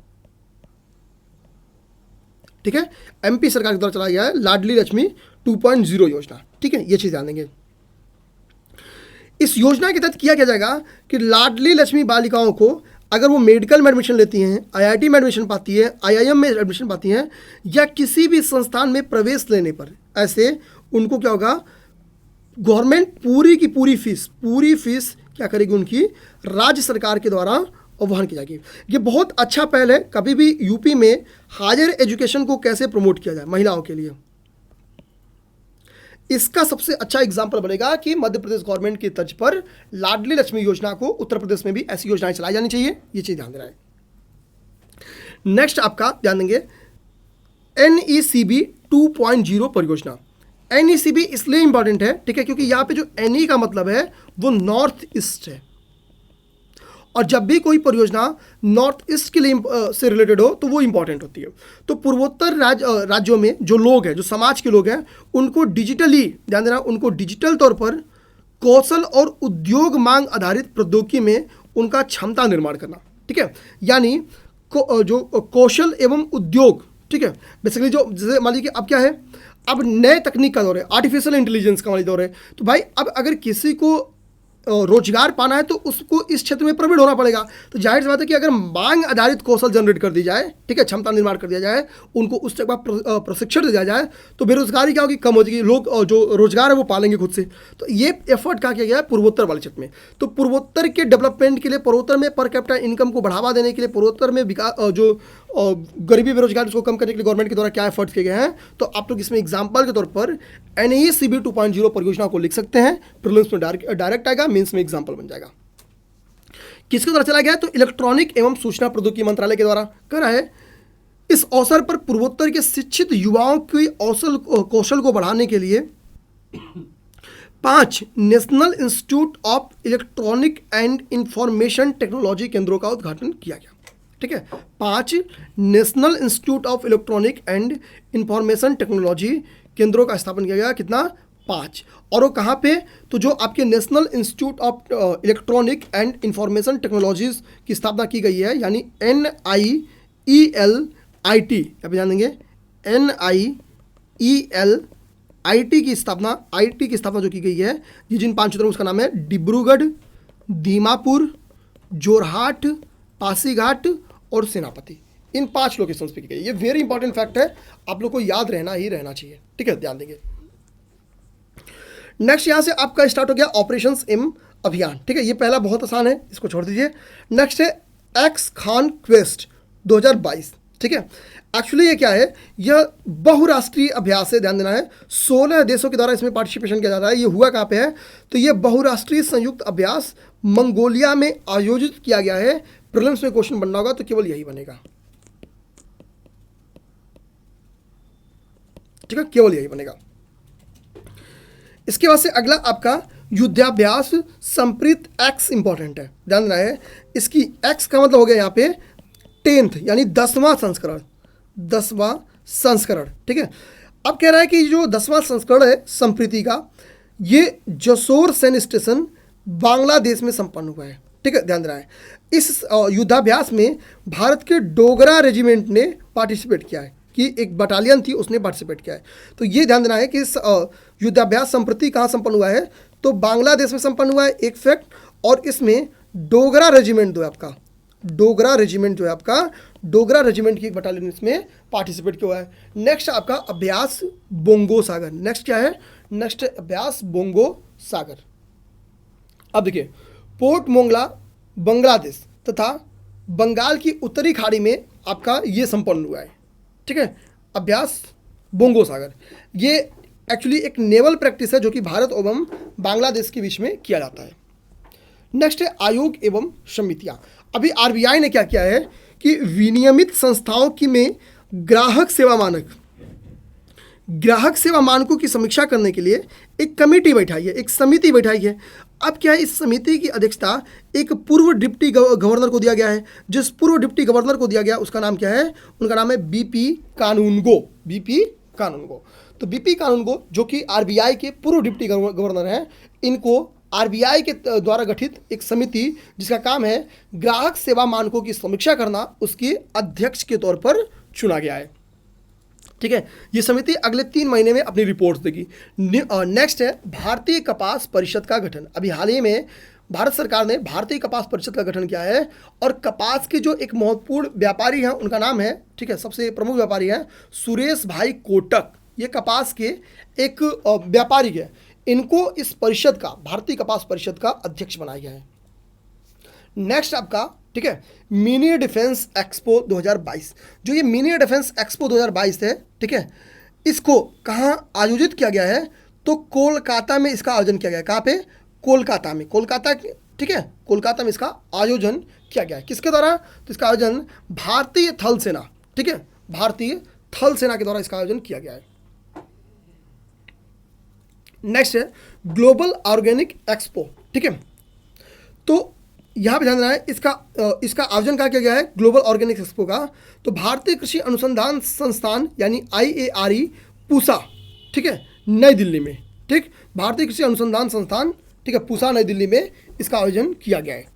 ठीक है, MP सरकार के द्वारा चलाया गया है लाडली लक्ष्मी 2.0 योजना, ठीक है। ये चीज ध्यान देंगे। इस योजना के तहत किया क्या जाएगा कि लाडली लक्ष्मी बालिकाओं को अगर वो मेडिकल में एडमिशन लेती हैं, IIT में एडमिशन पाती है, IIM में एडमिशन पाती हैं, या किसी भी संस्थान में प्रवेश लेने पर ऐसे उनको क्या होगा, गवर्नमेंट पूरी की पूरी फीस क्या करेगी, उनकी राज्य सरकार के द्वारा वहन की जाएगी। ये बहुत अच्छा पहल है। कभी भी यूपी में हायर एजुकेशन को कैसे प्रमोट किया जाए महिलाओं के लिए, इसका सबसे अच्छा एग्जाम्पल बनेगा कि मध्य प्रदेश गवर्नमेंट की तर्ज पर लाडली लक्ष्मी योजना को उत्तर प्रदेश में भी ऐसी योजनाएं चलाई जानी चाहिए, ये चीज ध्यान देना है। नेक्स्ट आपका ध्यान देंगे NECB 2.0 परियोजना। NECB इसलिए इंपॉर्टेंट है, ठीक है, क्योंकि यहाँ पे जो NE का मतलब है वो नॉर्थ ईस्ट है, और जब भी कोई परियोजना नॉर्थ ईस्ट के लिए से रिलेटेड हो तो वो इंपॉर्टेंट होती है। तो पूर्वोत्तर राज्यों में जो लोग हैं, जो समाज के लोग हैं, उनको डिजिटली, ध्यान देना, उनको डिजिटल तौर पर कौशल और उद्योग मांग आधारित प्रौद्योगिकी में उनका क्षमता निर्माण करना, ठीक है, यानी जो कौशल एवं उद्योग, ठीक है, बेसिकली जो जैसे मान लीजिए कि अब क्या है, अब नए तकनीक का दौर है, आर्टिफिशियल इंटेलिजेंस का मान दौर है, तो भाई अब अगर किसी को रोजगार पाना है तो उसको इस क्षेत्र में प्रवीण होना पड़ेगा। तो जाहिर सी बात है कि अगर मांग आधारित कौशल जनरेट कर दी जाए, ठीक है, क्षमता निर्माण कर दिया जाए, उनको उस जगह प्रशिक्षण दिया जाए, तो बेरोजगारी क्या होगी, कम हो जाएगी, लोग जो रोजगार है वो पालेंगे खुद से। तो ये एफर्ट कहा किया गया है पूर्वोत्तर वाले क्षेत्र में। तो पूर्वोत्तर के डेवलपमेंट के लिए, पूर्वोत्तर में पर कैपिटा इनकम को बढ़ावा देने के लिए, पूर्वोत्तर में विकास जो गरीबी बेरोजगारी उसको कम करने के लिए गवर्नमेंट के द्वारा क्या एफर्ट्स किए गए हैं, तो आप लोग इसमें एग्जाम्पल के तौर पर NACB 2.0 परियोजना को लिख सकते हैं। प्रीलिम्स में डायरेक्ट आएगा, मेंस में एग्जाम्पल बन जाएगा। किसके द्वारा चला गया, तो इलेक्ट्रॉनिक एवं सूचना प्रौद्योगिकी मंत्रालय के द्वारा करा है। इस अवसर पर पूर्वोत्तर के शिक्षित युवाओं की कौशल को बढ़ाने के लिए 5 national institute of electronic and information technology केंद्रों का उद्घाटन किया गया। ठीक है, 5 national institute of electronic and information technology केंद्रों का स्थापन किया गया। कितना, 5। और वो कहाँ पे, तो जो आपके national institute of electronic and information technologies की स्थापना की गई है, यानी NIELIT, यहाँ पे जान देंगे, NIELIT की स्थापना, IT की स्थापना जो की गई है, ये जिन 5 क्षेत्रों में, उसका नाम है डिब्रूगढ़, दीमापुर, जोरहाट, पासीघाट और सेनापति। इन 5 लोकेशंस पे की गई। ये वेरी इंपॉर्टेंट फैक्ट है, आप लोग को याद रहना ही रहना चाहिए। ठीक है, ध्यान देंगे। नेक्स्ट यहां से आपका स्टार्ट हो गया ऑपरेशंस एम अभियान। ठीक है, ये पहला बहुत आसान है, इसको छोड़ दीजिए। नेक्स्ट है एक्स खान क्वेस्ट 2022। ठीक है, एक्चुअली ये क्या है, यह बहुराष्ट्रीय अभ्यास है, ध्यान देना है। 16 देशों के द्वारा इसमें पार्टिसिपेशन किया जा रहा है। ये हुआ कहाँ पे है, तो ये बहुराष्ट्रीय संयुक्त अभ्यास मंगोलिया में आयोजित किया गया है। प्रीलिम्स में क्वेश्चन बनना होगा तो केवल यही बनेगा। ठीक है, केवल यही बनेगा। इसके बाद से अगला आपका युद्धाभ्यास संप्रीत एक्स इंपॉर्टेंट है, ध्यान देना है। इसकी एक्स का मतलब हो गया यहाँ पे 10th, यानी 10वां संस्करण, 10वां संस्करण। ठीक है, अब कह रहा है कि जो 10वां संस्करण है संप्रीति का, ये जसोर सैन्य स्टेशन बांग्लादेश में संपन्न हुआ है। ठीक है, ध्यान देना है। इस युद्धाभ्यास में भारत के डोगरा रेजिमेंट ने पार्टिसिपेट किया है, कि एक बटालियन थी उसने पार्टिसिपेट किया है। तो ये ध्यान देना है कि इस युद्धाभ्यास संप्रति कहाँ संपन्न हुआ है, तो बांग्लादेश में संपन्न हुआ है, एक फैक्ट। और इसमें डोगरा रेजिमेंट जो है आपका, डोगरा रेजिमेंट जो है आपका, डोगरा रेजिमेंट की एक बटालियन इसमें पार्टिसिपेट किया हुआ है। नेक्स्ट आपका अभ्यास बोंगो सागर। नेक्स्ट क्या है, नेक्स्ट अभ्यास बोंगो सागर। अब देखिए, पोर्ट मोंगला बांग्लादेश तथा बंगाल की उत्तरी खाड़ी में आपका ये संपन्न हुआ है। ठीक है, अभ्यास बोंगो सागर, ये एक्चुअली एक नेवल प्रैक्टिस है जो कि भारत एवं बांग्लादेश के बीच में किया जाता है। नेक्स्ट है आयोग एवं समितियां। अभी RBI ने क्या किया है कि विनियमित संस्थाओं की में ग्राहक सेवा मानकों की समीक्षा करने के लिए एक कमेटी बैठाई है, एक समिति बैठाई है। अब क्या है, इस समिति की अध्यक्षता एक पूर्व डिप्टी गवर्नर को दिया गया है। जिस पूर्व डिप्टी गवर्नर को दिया गया उसका नाम क्या है, उनका नाम है BP कानूनगो। BP कानूनगो। तो BP कानूनगो जो कि RBI के पूर्व डिप्टी गवर्नर हैं, इनको RBI के द्वारा गठित एक समिति जिसका काम है ग्राहक सेवा मानकों की समीक्षा करना, उसके अध्यक्ष के तौर पर चुना गया है। ठीक है, ये समिति अगले 3 महीने में अपनी रिपोर्ट देगी। नेक्स्ट है भारतीय कपास परिषद का गठन। अभी हाल ही में भारत सरकार ने भारतीय कपास परिषद का गठन किया है, और कपास के जो एक महत्वपूर्ण व्यापारी हैं उनका नाम है, ठीक है, सबसे प्रमुख व्यापारी हैं सुरेश भाई कोटक। ये कपास के एक व्यापारी है, इनको इस परिषद का, भारतीय कपास परिषद का अध्यक्ष बनाया गया है। नेक्स्ट आपका, ठीक है, मिनी डिफेंस एक्सपो 2022। जो ये मिनी डिफेंस एक्सपो 2022 है, ठीक है, इसको कहाँ आयोजित किया गया है, तो कोलकाता में इसका आयोजन किया गया है। कहाँ पे, कोलकाता में, कोलकाता, ठीक है, कोलकाता में इसका आयोजन किया गया है। किसके द्वारा, तो इसका आयोजन भारतीय थल सेना, ठीक है, भारतीय थल सेना के द्वारा इसका आयोजन किया गया है। नेक्स्ट है ग्लोबल ऑर्गेनिक एक्सपो। ठीक है, तो यहाँ पे ध्यान देना है, इसका आयोजन कहाँ किया गया है, ग्लोबल ऑर्गेनिक एक्सपो का, तो भारतीय कृषि अनुसंधान संस्थान यानी IARE पूसा, ठीक है, नई दिल्ली में। ठीक, भारतीय कृषि अनुसंधान संस्थान, ठीक है, पूसा नई दिल्ली में इसका आयोजन किया गया है।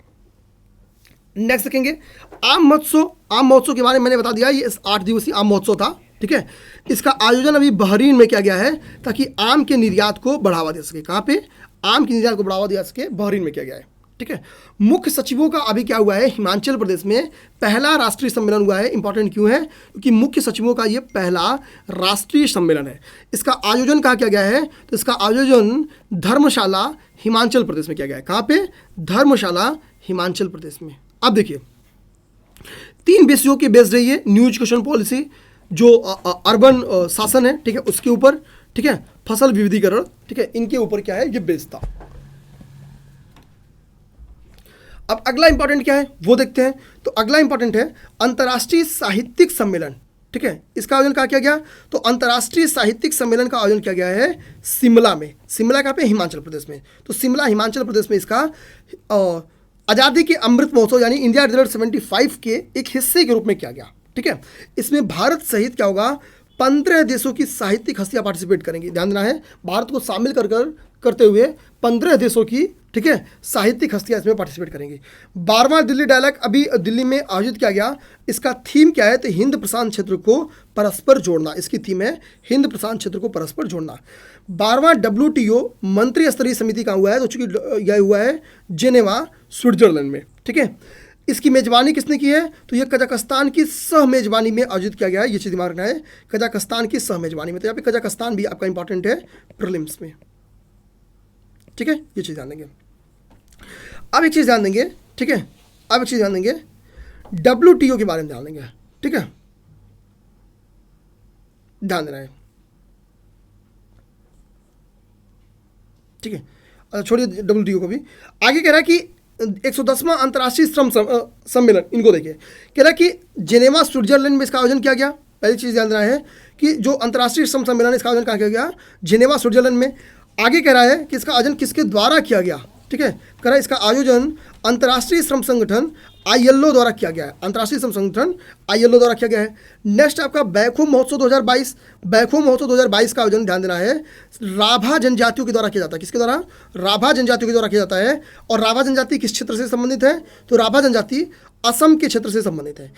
नेक्स्ट देखेंगे आम महोत्सव। आम महोत्सव के बारे में मैंने बता दिया, ये 8 दिवसीय आम महोत्सव था, ठीक है। इसका आयोजन अभी बहरीन में किया गया है ताकि आम के निर्यात को बढ़ावा दे सके। कहाँ पे? आम के निर्यात को बढ़ावा दिया सके, बहरीन में किया गया है, ठीक है। मुख्य सचिवों का अभी क्या हुआ है, हिमाचल प्रदेश में पहला राष्ट्रीय सम्मेलन हुआ है। इंपॉर्टेंट क्यों है? क्योंकि मुख्य सचिवों का ये पहला राष्ट्रीय सम्मेलन है। इसका आयोजन कहाँ किया गया है? तो इसका आयोजन धर्मशाला हिमाचल प्रदेश में किया गया है। कहाँ पे? धर्मशाला हिमाचल प्रदेश में। अब देखिए 3 विषयों की बेस्ड रही है न्यू एजुकेशन पॉलिसी, जो अर्बन शासन है, ठीक है, उसके ऊपर, ठीक है, फसल विविधीकरण, ठीक है, इनके ऊपर क्या है, ये बेस्ड था। अब अगला इंपॉर्टेंट क्या है वो देखते हैं। तो अगला इंपॉर्टेंट है अंतर्राष्ट्रीय साहित्यिक सम्मेलन, ठीक है। इसका आयोजन कहाँ किया गया? तो अंतर्राष्ट्रीय साहित्यिक सम्मेलन का आयोजन किया गया है शिमला में। शिमला कहाँ पे? हिमाचल प्रदेश में। तो शिमला हिमाचल प्रदेश में इसका आज़ादी के अमृत महोत्सव यानी इंडिया रिजल्ट 75 के एक हिस्से के रूप में किया गया, ठीक है। इसमें भारत सहित क्या होगा, 15 देशों की साहित्यिक हस्तियां पार्टिसिपेट करेंगी। ध्यान देना है, भारत को शामिल करते हुए 15 देशों की, ठीक है, साहित्यिक हस्तियां इसमें पार्टिसिपेट करेंगी। 12वां दिल्ली डायलॉग अभी दिल्ली में आयोजित किया गया। इसका थीम क्या है? तो हिंद प्रशांत क्षेत्र को परस्पर जोड़ना। इसकी थीम है हिंद प्रशांत क्षेत्र को परस्पर जोड़ना। 12वां WTO मंत्री स्तरीय समिति का हुआ है, तो चूंकि यह हुआ है जेनेवा स्विट्जरलैंड में, ठीक है। इसकी मेजबानी किसने की है? तो यह कजाकिस्तान की सह मेजबानी में आयोजित किया गया है। ये चीज़ दिमाग रखना है, कजाकिस्तान की सह मेजबानी में। तो यहाँ पे कजाकिस्तान भी आपका इंपॉर्टेंट है प्रीलिम्स में, ठीक है, ये चीज़ ध्यान देंगे। अब एक चीज़ ध्यान देंगे, ठीक है, अब एक चीज़ ध्यान देंगे WTO के बारे में ध्यान देंगे, ठीक है, ध्यान देना है, ठीक है। अच्छा छोड़िए WTO को भी, आगे कह रहा है कि 110वां अंतर्राष्ट्रीय श्रम सम्मेलन, इनको देखिए, कह रहा है कि जेनेवा स्विट्जरलैंड में इसका आयोजन किया गया। पहली चीज़ ध्यान देना है कि जो अंतर्राष्ट्रीय श्रम सम्मेलन है इसका आयोजन कहाँ किया गया? जेनेवा स्विट्जरलैंड में। आगे कह रहा है कि इसका आयोजन किसके द्वारा किया गया, ठीक है, कह रहा है इसका आयोजन अंतर्राष्ट्रीय श्रम संगठन ILO द्वारा किया गया है। अंतर्राष्ट्रीय श्रम संगठन ILO द्वारा किया गया है। नेक्स्ट आपका बैकहोम महोत्सव 2022। बैकहोम महोत्सव 2022 का आयोजन ध्यान देना है राभा जनजातियों के द्वारा किया जाता है। किसके द्वारा? राभा जनजातियों के द्वारा किया जाता है। और राभा जनजाति किस क्षेत्र से संबंधित है? तो राभा जनजाति असम के क्षेत्र से संबंधित है।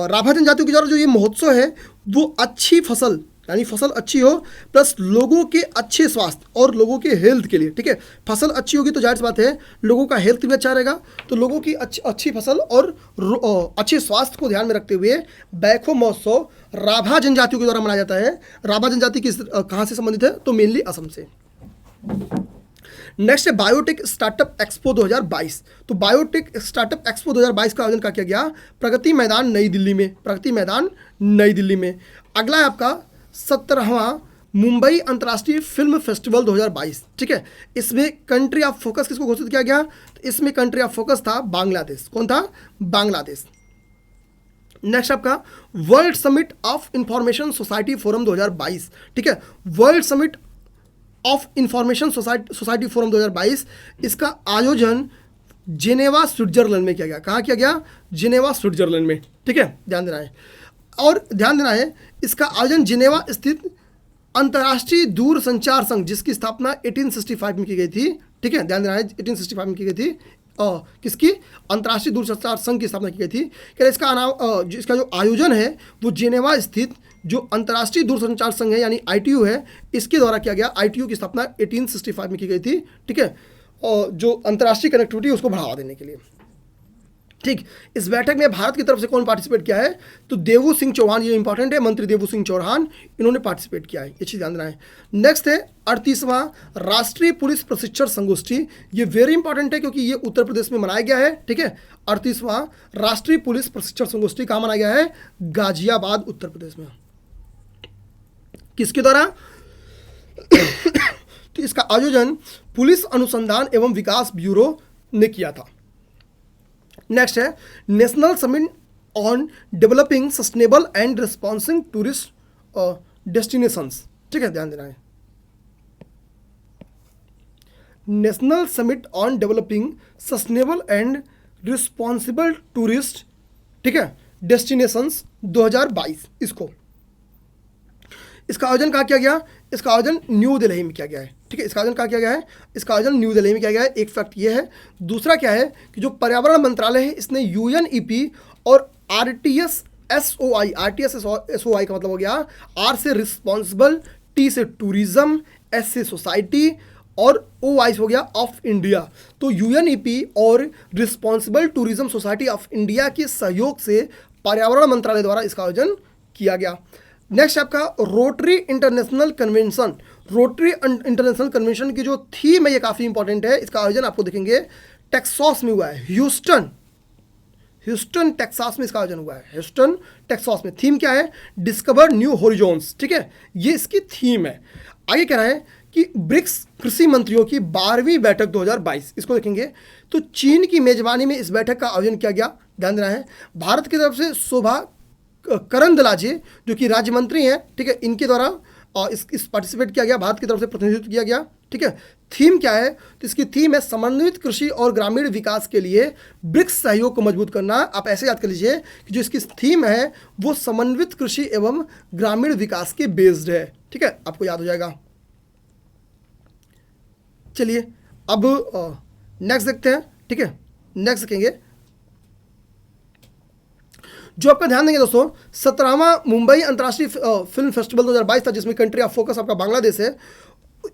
राभा जनजातियों के द्वारा जो ये महोत्सव है वो अच्छी फसल, यानी फसल अच्छी हो प्लस लोगों के अच्छे स्वास्थ्य और लोगों के हेल्थ के लिए, ठीक है। फसल अच्छी होगी तो जाहिर सी बात है लोगों का हेल्थ भी अच्छा रहेगा। तो लोगों की अच्छी फसल और अच्छे स्वास्थ्य को ध्यान में रखते हुए बैकहो महोत्सव राभा जनजातियों के द्वारा मनाया जाता है। राभा जनजाति किस कहाँ से संबंधित है? तो मेनली असम से। नेक्स्ट है बायोटेक स्टार्टअप एक्सपो 2022। तो बायोटेक स्टार्टअप एक्सपो 2022 का आयोजन क्या किया गया? प्रगति मैदान नई दिल्ली में। प्रगति मैदान नई दिल्ली में। अगला है आपका 17वां मुंबई अंतर्राष्ट्रीय फिल्म फेस्टिवल 2022, ठीक है। इसमें कंट्री ऑफ फोकस किसको घोषित किया गया? तो इसमें कंट्री ऑफ फोकस था बांग्लादेश। कौन था? बांग्लादेश। नेक्स्ट आपका world summit of information society forum 2022, ठीक है। World summit of information society forum 2022, इसका आयोजन जेनेवा स्विट्जरलैंड में किया गया। कहाँ किया गया? जेनेवा स्विट्जरलैंड में, ठीक है, ध्यान देना है। और ध्यान देना है इसका आयोजन जेनेवा स्थित अंतर्राष्ट्रीय दूरसंचार संघ, जिसकी स्थापना 1865 में की गई थी, ठीक है, ध्यान देना है 1865 में की गई थी। किसकी? अंतर्राष्ट्रीय दूरसंचार संघ की स्थापना की गई थी। क्या इसका नाम इसका जो आयोजन है वो जेनेवा स्थित जो अंतर्राष्ट्रीय दूरसंचार संघ है यानी ITU है, इसके द्वारा किया गया। ITU की स्थापना 1865 में की गई थी, ठीक है, और जो अंतर्राष्ट्रीय कनेक्टिविटी उसको बढ़ावा देने के लिए, ठीक। इस बैठक में भारत की तरफ से कौन पार्टिसिपेट किया है? तो देवू सिंह चौहान, ये इंपॉर्टेंट है, मंत्री देवू सिंह चौहान, इन्होंने पार्टिसिपेट किया है, ये चीज़ ध्यान देना है। नेक्स्ट है 38वां राष्ट्रीय पुलिस प्रशिक्षण संगोष्ठी। ये वेरी इंपॉर्टेंट है क्योंकि ये उत्तर प्रदेश में मनाया गया है, ठीक है। 38वां राष्ट्रीय पुलिस प्रशिक्षण संगोष्ठी कहाँ मनाया गया है? गाजियाबाद, उत्तर प्रदेश में। किसके द्वारा? तो इसका आयोजन पुलिस अनुसंधान एवं विकास ब्यूरो ने किया था। नेक्स्ट है national summit on developing sustainable and responsive tourist destinations, ठीक है, ध्यान देना है। National summit on developing sustainable and responsible tourist, ठीक है, डेस्टिनेशंस 2022, इसका आयोजन कहाँ किया गया? इसका आयोजन न्यू दिल्ली में किया गया है, ठीक है, इसका आयोजन कहाँ किया गया है? इसका आयोजन न्यू दिल्ली में किया गया है। एक फैक्ट ये है। दूसरा क्या है कि जो पर्यावरण मंत्रालय है इसने UNEP और RTS SOI, RTS SOI का मतलब हो गया R से रिस्पॉन्सिबल, T से टूरिज्म, S से सोसाइटी और OI हो गया ऑफ इंडिया। तो UNEP और responsible tourism society of India के सहयोग से पर्यावरण मंत्रालय द्वारा इसका आयोजन किया गया। नेक्स्ट आपका rotary international convention. Rotary international convention की जो थीम है ये काफ़ी इंपॉर्टेंट है। इसका आयोजन आपको देखेंगे टेक्सास में हुआ है, ह्यूस्टन टेक्सास में इसका आयोजन हुआ है। ह्यूस्टन टेक्सास में। थीम क्या है? Discover new horizons. ठीक है, ये इसकी थीम है। आगे कह रहा है कि ब्रिक्स कृषि मंत्रियों की 12वीं बैठक 2022, इसको देखेंगे तो चीन की मेजबानी में इस बैठक का आयोजन किया गया। ध्यान देना है, भारत की तरफ से शोभा करंदलाजे जो कि राज्य मंत्री हैं, ठीक है, इनके द्वारा इस पार्टिसिपेट किया गया, भारत की तरफ से प्रतिनिधित्व किया गया। ठीक है, थीम क्या है? तो इसकी थीम है समन्वित कृषि और ग्रामीण विकास के लिए ब्रिक्स सहयोग को मजबूत करना। आप ऐसे याद कर लीजिए कि जो इसकी थीम है वो समन्वित कृषि एवं ग्रामीण विकास के बेस्ड है। ठीक है, आपको याद हो जाएगा। चलिए अब नेक्स्ट देखते हैं। ठीक है, नेक्स्ट देखेंगे जो आपका ध्यान देंगे दोस्तों, 17वां मुंबई अंतर्राष्ट्रीय फिल्म फेस्टिवल 2022 था, जिसमें कंट्री ऑफ फोकस आपका बांग्लादेश है।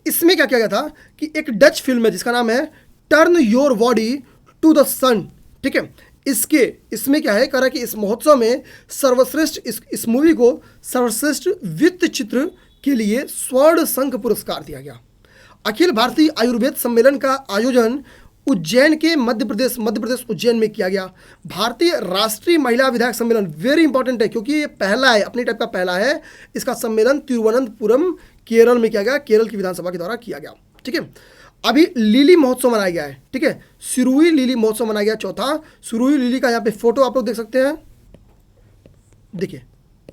इसमें क्या किया गया था कि एक डच फिल्म है जिसका नाम है turn your body to the sun. ठीक है, इसमें क्या है, कह रहा है कि इस महोत्सव में सर्वश्रेष्ठ इस मूवी को सर्वश्रेष्ठ वित्त चित्र के लिए स्वर्ण शंख पुरस्कार दिया गया। अखिल भारतीय आयुर्वेद सम्मेलन का आयोजन उज्जैन के मध्य प्रदेश उज्जैन में किया गया। भारतीय राष्ट्रीय महिला विधायक सम्मेलन, वेरी इंपॉर्टेंट है क्योंकि ये पहला है, अपनी टाइप का पहला है। इसका सम्मेलन तिरुवनंतपुरम केरल में किया गया, केरल की विधानसभा के द्वारा किया गया। ठीक है, अभी लिली महोत्सव मनाया गया है। ठीक है, सिरुई लिली महोत्सव मनाया गया। चौथा, सिरुई लिली का यहाँ पे फोटो आप लोग देख सकते हैं। देखिए,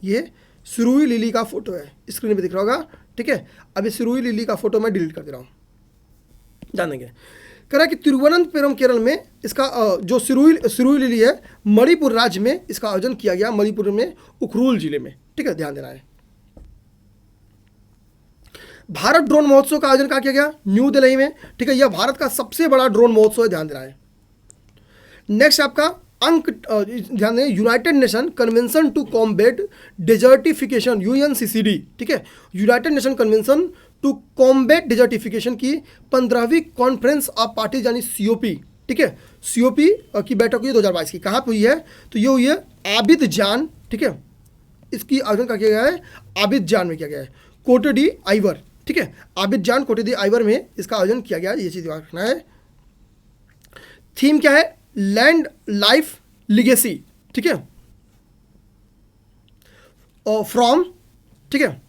ये सिरुई लिली का फोटो है, स्क्रीन पे दिख रहा होगा। ठीक है, अभी सिरुई लिली का फोटो मैं डिलीट कर दे रहा हूँ, जान देंगे। कह रहा है कि तिरुवनंतपुरम केरल में इसका जो सिरुई लिली है, मणिपुर राज्य में इसका आयोजन किया गया, मणिपुर में उखरूल जिले में। ठीक है, ध्यान देना है। भारत ड्रोन महोत्सव का आयोजन कहाँ किया गया? न्यू दिल्ली में। ठीक है, यह भारत का सबसे बड़ा ड्रोन महोत्सव है, ध्यान देना है। नेक्स्ट आपका अंक ध्यान दें, United Nation convention to combat desertification, UNCCD। ठीक है, United Nation convention to combat desertification की 15वीं कॉन्फ्रेंस ऑफ पार्टीज यानी COP। ठीक है, COP की बैठक हुई 2022 की। कहाँ पर हुई है? तो ये हुई है आबिदजान। ठीक है, इसकी आयोजन क्या किया गया है? आबिदजान में किया गया है, कोटे डी आइवर। ठीक है, आबिदजान कोटे दी आइवर में इसका आयोजन किया गया, ये चीज़ रखना है। थीम क्या है? Land life legacy. ठीक है, फ्रॉम। ठीक है,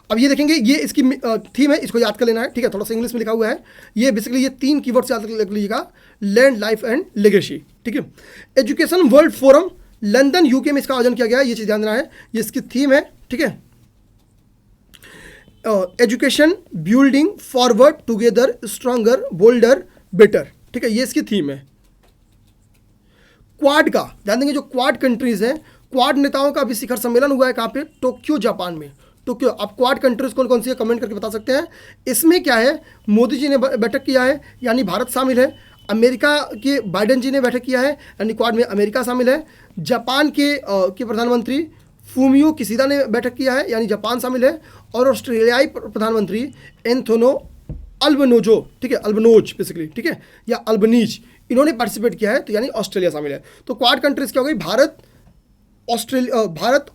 अब ये देखेंगे, ये इसकी थीम है, इसको याद कर लेना है। ठीक है, थोड़ा सा इंग्लिश में लिखा हुआ है। ये बेसिकली ये 3 कीवर्ड्स याद रख लीजिएगा, लैंड लाइफ एंड लेगेसी। ठीक है, education world forum London UK में इसका आयोजन किया गया, ये चीज़ ध्यान देना है। ये इसकी थीम है। ठीक है, education building forward together stronger boulder better. ठीक है, ये इसकी थीम है। क्वाड का ध्यान देंगे, जो क्वाड कंट्रीज हैं, क्वाड नेताओं का भी शिखर सम्मेलन हुआ है। कहाँ पे? टोक्यो, जापान में। टोक्यो। आप क्वाड कंट्रीज कौन कौन सी है कमेंट करके बता सकते हैं। इसमें क्या है, मोदी जी ने बैठक किया है यानी भारत शामिल है। अमेरिका के बाइडेन जी ने बैठक किया है यानी क्वाड में अमेरिका शामिल है। जापान के प्रधानमंत्री फूमियो किसीदा ने बैठक किया है यानी जापान शामिल है। और ऑस्ट्रेलियाई प्रधानमंत्री एंथोनो अल्बनोजो, ठीक है, अल्बनोज बेसिकली, ठीक है, या अल्बनीज, इन्होंने पार्टिसिपेट किया है, तो यानी ऑस्ट्रेलिया शामिल है। तो क्वाड कंट्रीज क्या हो गई? भारत,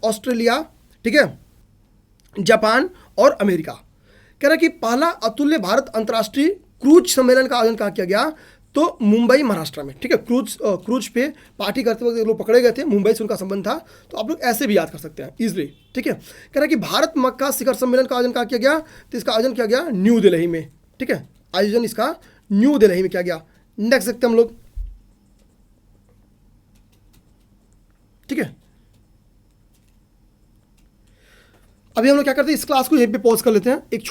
ऑस्ट्रेलिया, ठीक है, जापान और अमेरिका। कह रहा है कि पहला अतुल्य भारत अंतर्राष्ट्रीय क्रूज सम्मेलन का आयोजन कहाँ किया गया? तो मुंबई, महाराष्ट्र में। ठीक है, क्रूज पे पार्टी करते वक्त लोग पकड़े गए थे, मुंबई से उनका संबंध था। तो आप लोग ऐसे भी याद कर सकते हैं इजीली। ठीक है, कह रहा है कि भारत मक्का शिखर सम्मेलन का आयोजन कहाँ किया गया? तो इसका आयोजन किया गया न्यू दिल्ली में। ठीक है, आयोजन इसका न्यू दिल्ली में किया गया। नेक्स्ट देखते हैं हम लोग। ठीक है, अभी हम लोग क्या करते हैं, इस क्लास को यहीं पे पॉज कर लेते हैं, एक